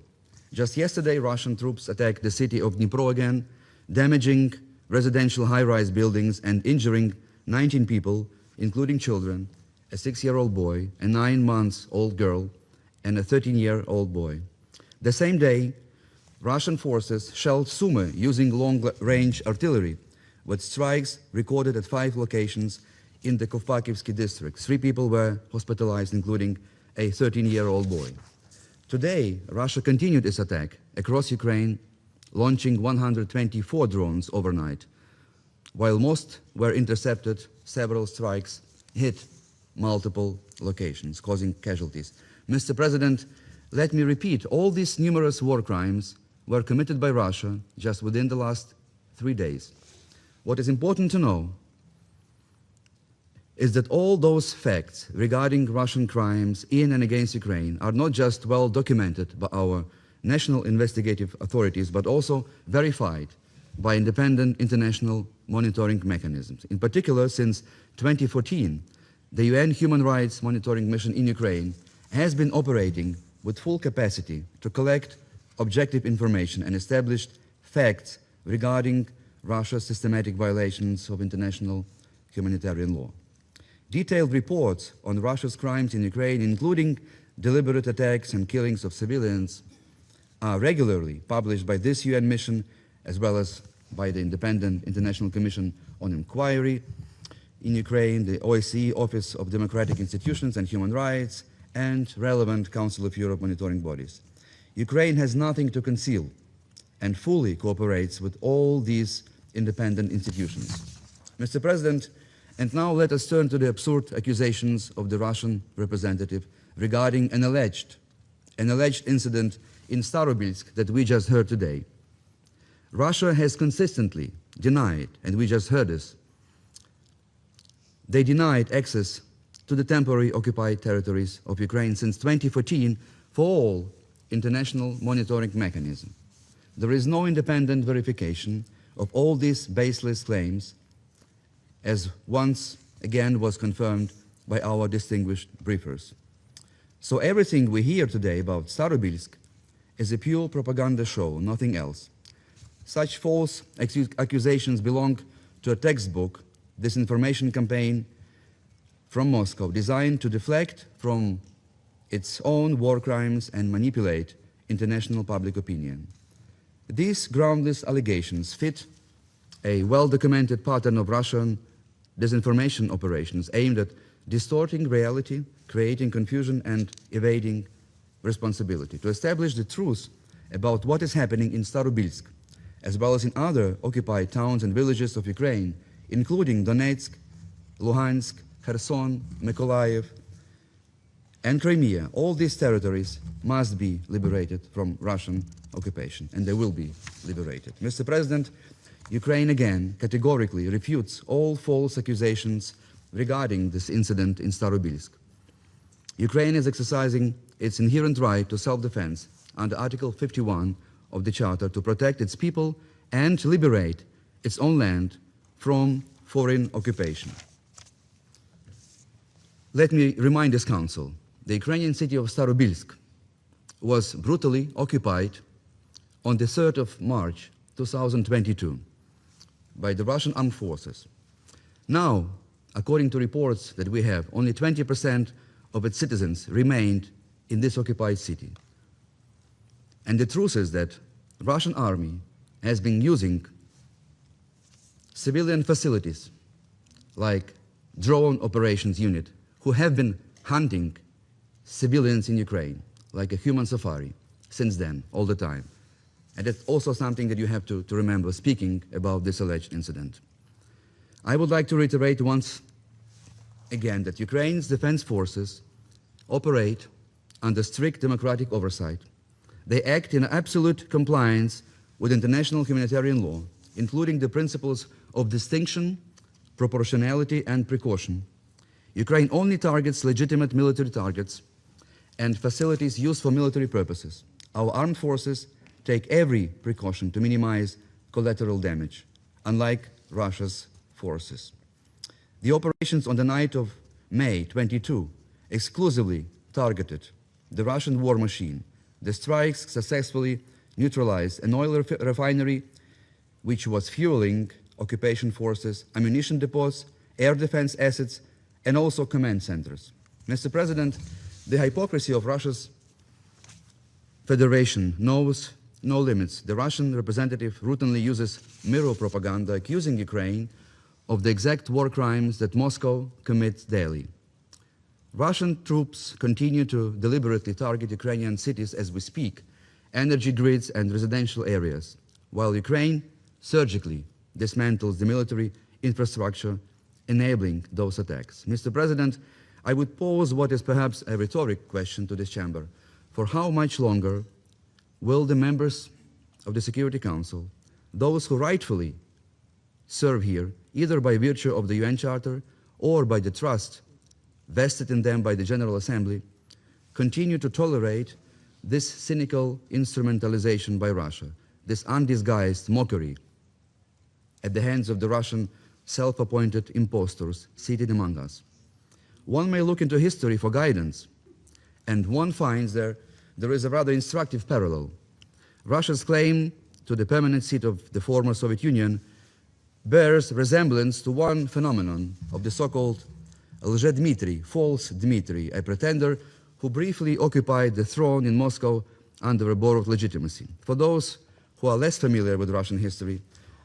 Just yesterday, Russian troops attacked the city of Dnipro again, damaging residential high-rise buildings and injuring 19 people, including children, a 6-year-old boy, a 9-month-old girl, and a 13-year-old boy. The same day, Russian forces shelled Sumy using long-range artillery, with strikes recorded at 5 locations in the Kovpakivsky district. 3 people were hospitalized, including a 13-year-old boy. Today, Russia continued its attack across Ukraine, launching 124 drones overnight. While most were intercepted, several strikes hit multiple locations, causing casualties. Mr. President, let me repeat, all these numerous war crimes were committed by Russia just within the last 3 days. What is important to know is that all those facts regarding Russian crimes in and against Ukraine are not just well documented by our national investigative authorities, but also verified by independent international monitoring mechanisms. In particular, since 2014, the UN Human Rights Monitoring Mission in Ukraine has been operating with full capacity to collect objective information and establish facts regarding Russia's systematic violations of international humanitarian law. Detailed reports on Russia's crimes in Ukraine, including deliberate attacks and killings of civilians, are regularly published by this UN mission, as well as by the Independent International Commission on Inquiry in Ukraine, the OSCE Office of Democratic Institutions and Human Rights, and relevant Council of Europe monitoring bodies. Ukraine has nothing to conceal and fully cooperates with all these independent institutions. Mr. President, and now let us turn to the absurd accusations of the Russian representative regarding an alleged incident in Starobilsk that we just heard today. Russia has consistently denied, and we just heard this, they denied access to the temporary occupied territories of Ukraine since 2014 for all international monitoring mechanisms. There is no independent verification of all these baseless claims, as once again was confirmed by our distinguished briefers. So everything we hear today about Starobilsk is a pure propaganda show, nothing else. Such false accusations belong to a textbook disinformation campaign from Moscow designed to deflect from its own war crimes and manipulate international public opinion. These groundless allegations fit a well-documented pattern of Russian disinformation operations aimed at distorting reality, creating confusion, and evading responsibility. To establish the truth about what is happening in Starobilsk, as well as in other occupied towns and villages of Ukraine, including Donetsk, Luhansk, Kherson, Mykolaiv, and Crimea, all these territories must be liberated from Russian occupation, and they will be liberated. Mr. President, Ukraine again categorically refutes all false accusations regarding this incident in Starobilsk. Ukraine is exercising its inherent right to self-defense under Article 51 of the Charter to protect its people and liberate its own land from foreign occupation. Let me remind this Council, the Ukrainian city of Starobilsk was brutally occupied on the 3rd of March 2022 by the Russian armed forces. Now, according to reports that we have, only 20% of its citizens remained in this occupied city. And the truth is that the Russian army has been using civilian facilities like drone operations unit who have been hunting civilians in Ukraine like a human safari since then, all the time. And it's also something that you have to remember speaking about this alleged incident. I would like to reiterate once again that Ukraine's defense forces operate under strict democratic oversight. They act in absolute compliance with international humanitarian law, including the principles of distinction, proportionality, and precaution. Ukraine only targets legitimate military targets and facilities used for military purposes. Our armed forces take every precaution to minimize collateral damage, unlike Russia's forces. The operations on the night of May 22 exclusively targeted the Russian war machine. The strikes successfully neutralized an oil refinery which was fueling occupation forces, ammunition depots, air defense assets, and also command centers. Mr. President, the hypocrisy of Russia's Federation knows no limits. The Russian representative routinely uses mirror propaganda, accusing Ukraine of the exact war crimes that Moscow commits daily. Russian troops continue to deliberately target Ukrainian cities as we speak, energy grids and residential areas, while Ukraine surgically dismantles the military infrastructure enabling those attacks. Mr. President, I would pose what is perhaps a rhetoric question to this chamber. For how much longer will the members of the Security Council, those who rightfully serve here, either by virtue of the UN Charter or by the trust vested in them by the General Assembly, continue to tolerate this cynical instrumentalization by Russia, this undisguised mockery at the hands of the Russian self-appointed impostors seated among us? One may look into history for guidance, and one finds there is a rather instructive parallel. Russia's claim to the permanent seat of the former Soviet Union bears resemblance to one phenomenon of the so-called Lzhe-Dmitry, false Dmitry, a pretender who briefly occupied the throne in Moscow under a borrowed legitimacy. For those who are less familiar with Russian history,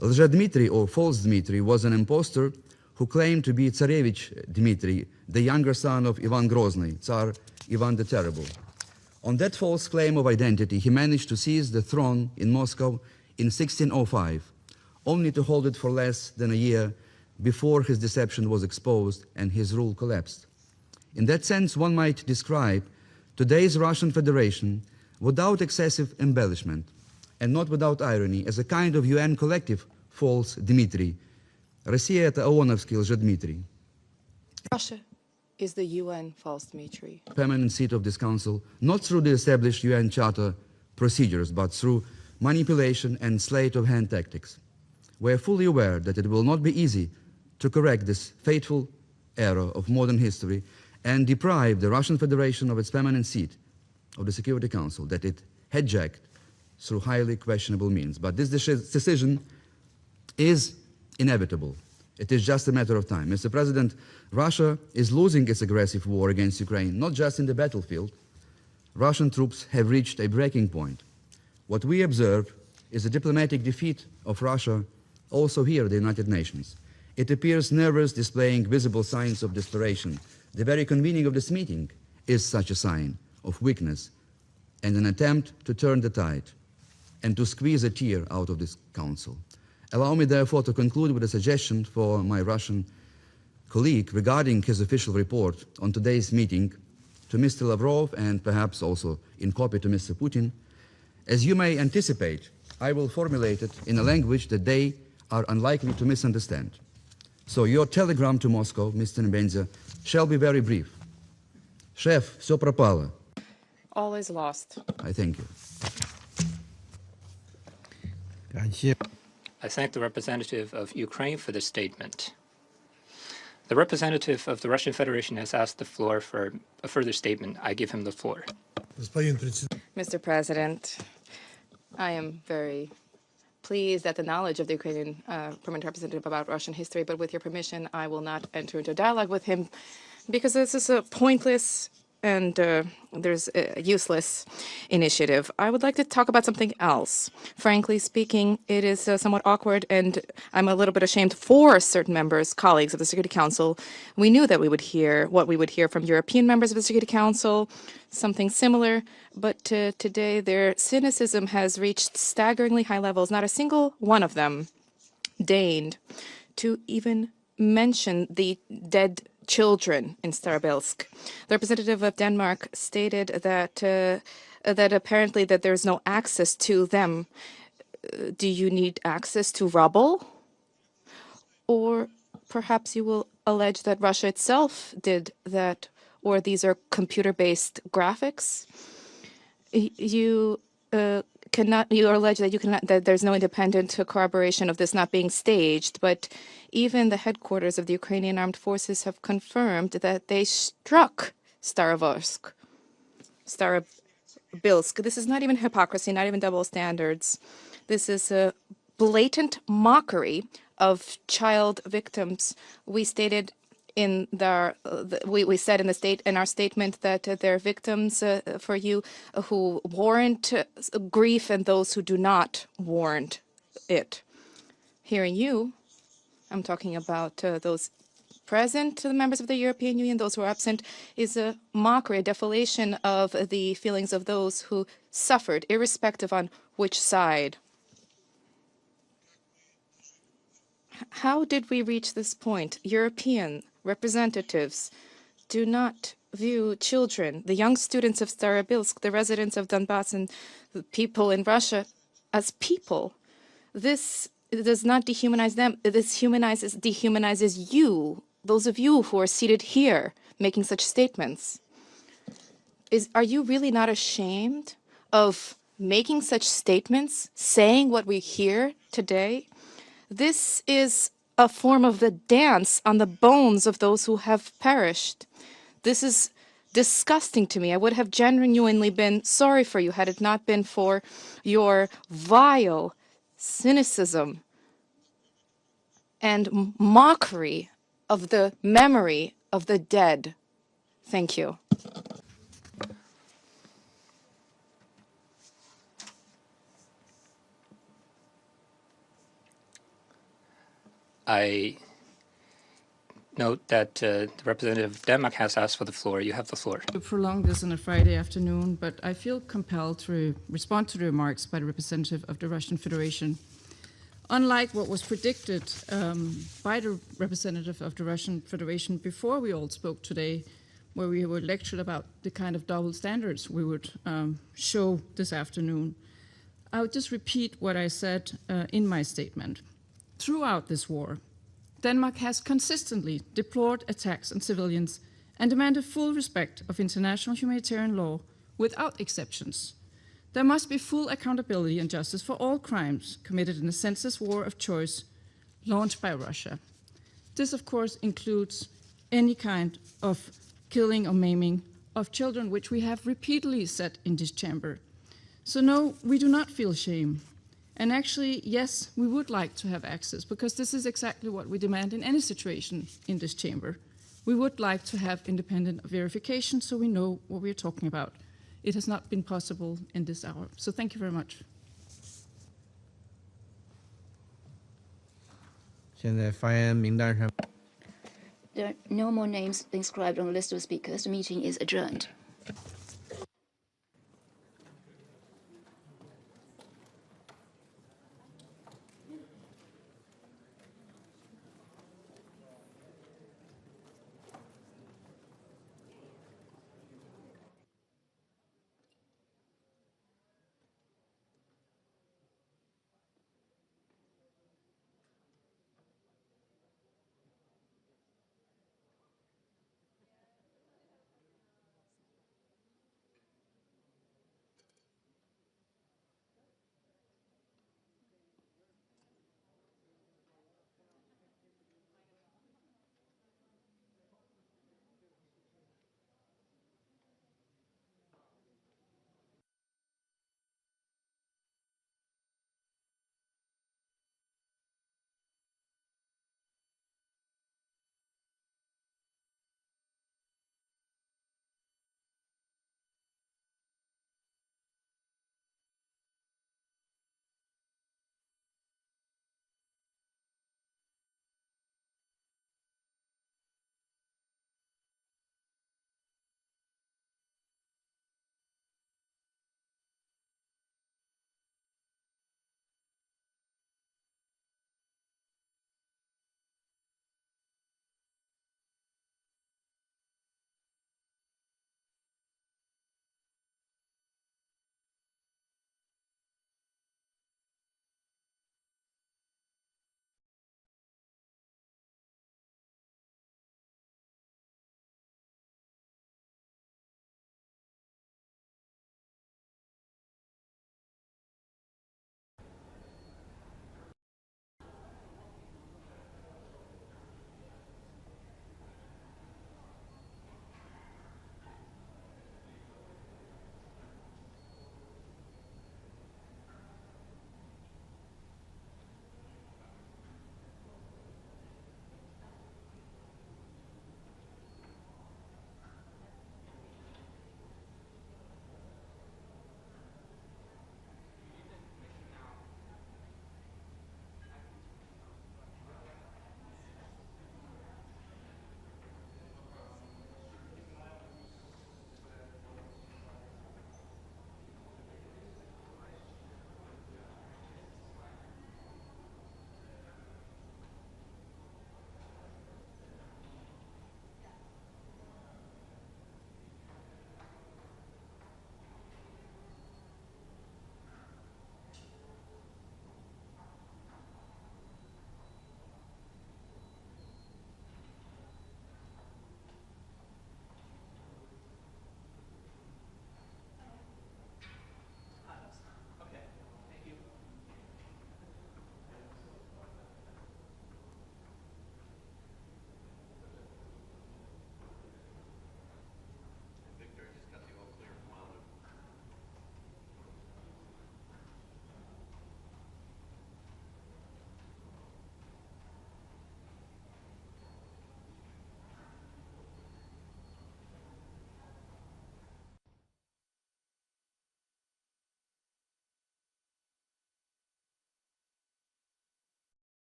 Lzhe-Dmitry or false Dmitry was an impostor who claimed to be Tsarevich Dmitry, the younger son of Ivan Grozny, Tsar Ivan the Terrible. On that false claim of identity, he managed to seize the throne in Moscow in 1605, only to hold it for less than a year before his deception was exposed and his rule collapsed. In that sense, one might describe today's Russian Federation without excessive embellishment and not without irony as a kind of UN collective false Dmitry. Россия — это ООНовский Лжедмитрий. Russia is the UN false Dmitry. Permanent seat of this council, not through the established UN Charter procedures, but through manipulation and sleight-of-hand tactics. We are fully aware that it will not be easy to correct this fateful error of modern history and deprive the Russian Federation of its permanent seat of the Security Council that it hijacked through highly questionable means. But this decision is inevitable. It is just a matter of time. Mr. President, Russia is losing its aggressive war against Ukraine, not just in the battlefield. Russian troops have reached a breaking point. What we observe is a diplomatic defeat of Russia also here the United Nations. It appears nervous, displaying visible signs of desperation. The very convening of this meeting is such a sign of weakness and an attempt to turn the tide and to squeeze a tear out of this council. Allow me therefore to conclude with a suggestion for my Russian colleague regarding his official report on today's meeting to Mr. Lavrov and perhaps also in copy to Mr. Putin. As you may anticipate, I will formulate it in a language that they are unlikely to misunderstand. So your telegram to Moscow, Mr. Nebenzia, shall be very brief. Chef, все пропало. All is lost. I thank you. I thank the representative of Ukraine for this statement. The representative of the Russian Federation has asked the floor for a further statement. I give him the floor. Mr. President, I am very pleased at the knowledge of the Ukrainian permanent representative about Russian history, but with your permission, I will not enter into a dialogue with him because this is a pointless and there's a useless initiative. I would like to talk about something else. Frankly speaking, it is somewhat awkward, and I'm a little bit ashamed for certain members, colleagues of the Security Council. We knew that we would hear what we would hear from European members of the Security Council, something similar, but today their cynicism has reached staggeringly high levels. Not a single one of them deigned to even mention the dead children in Starobelsk. The representative of Denmark stated that that apparently that there's no access to them. Do you need access to rubble? Or perhaps you will allege that Russia itself did that, or these are computer-based graphics? You allege that you cannot, that there's no independent corroboration of this not being staged, but even the headquarters of the Ukrainian armed forces have confirmed that they struck Starobilsk. This is not even hypocrisy, not even double standards. This is a blatant mockery of child victims. We stated in we said in our statement that there are victims for you who warrant grief and those who do not warrant it. Hearing you, I'm talking about those present, the members of the European Union, those who are absent, is a mockery, a deflation of the feelings of those who suffered, irrespective on which side. How did we reach this point? European representatives do not view children, the young students of Starobilsk, the residents of Donbass, and the people in Russia as people. This does not dehumanize them. This dehumanizes you, those of you who are seated here making such statements. Are you really not ashamed of making such statements, saying what we hear today? This is a form of the dance on the bones of those who have perished. This is disgusting to me. I would have genuinely been sorry for you had it not been for your vile cynicism and mockery of the memory of the dead. Thank you. I note that the representative of Denmark has asked for the floor. You have the floor. To prolong this on a Friday afternoon, but I feel compelled to respond to the remarks by the representative of the Russian Federation. Unlike what was predicted by the representative of the Russian Federation before we all spoke today, where we were lectured about the kind of double standards we would show this afternoon, I would just repeat what I said in my statement. Throughout this war, Denmark has consistently deplored attacks on civilians and demanded full respect of international humanitarian law without exceptions. There must be full accountability and justice for all crimes committed in the senseless war of choice launched by Russia. This, of course, includes any kind of killing or maiming of children, which we have repeatedly said in this chamber. So no, we do not feel shame. And actually, yes, we would like to have access, because this is exactly what we demand in any situation in this chamber. We would like to have independent verification so we know what we're talking about. It has not been possible in this hour. So thank you very much. 现在发言名单上。 There are no more names inscribed on the list of speakers. The meeting is adjourned.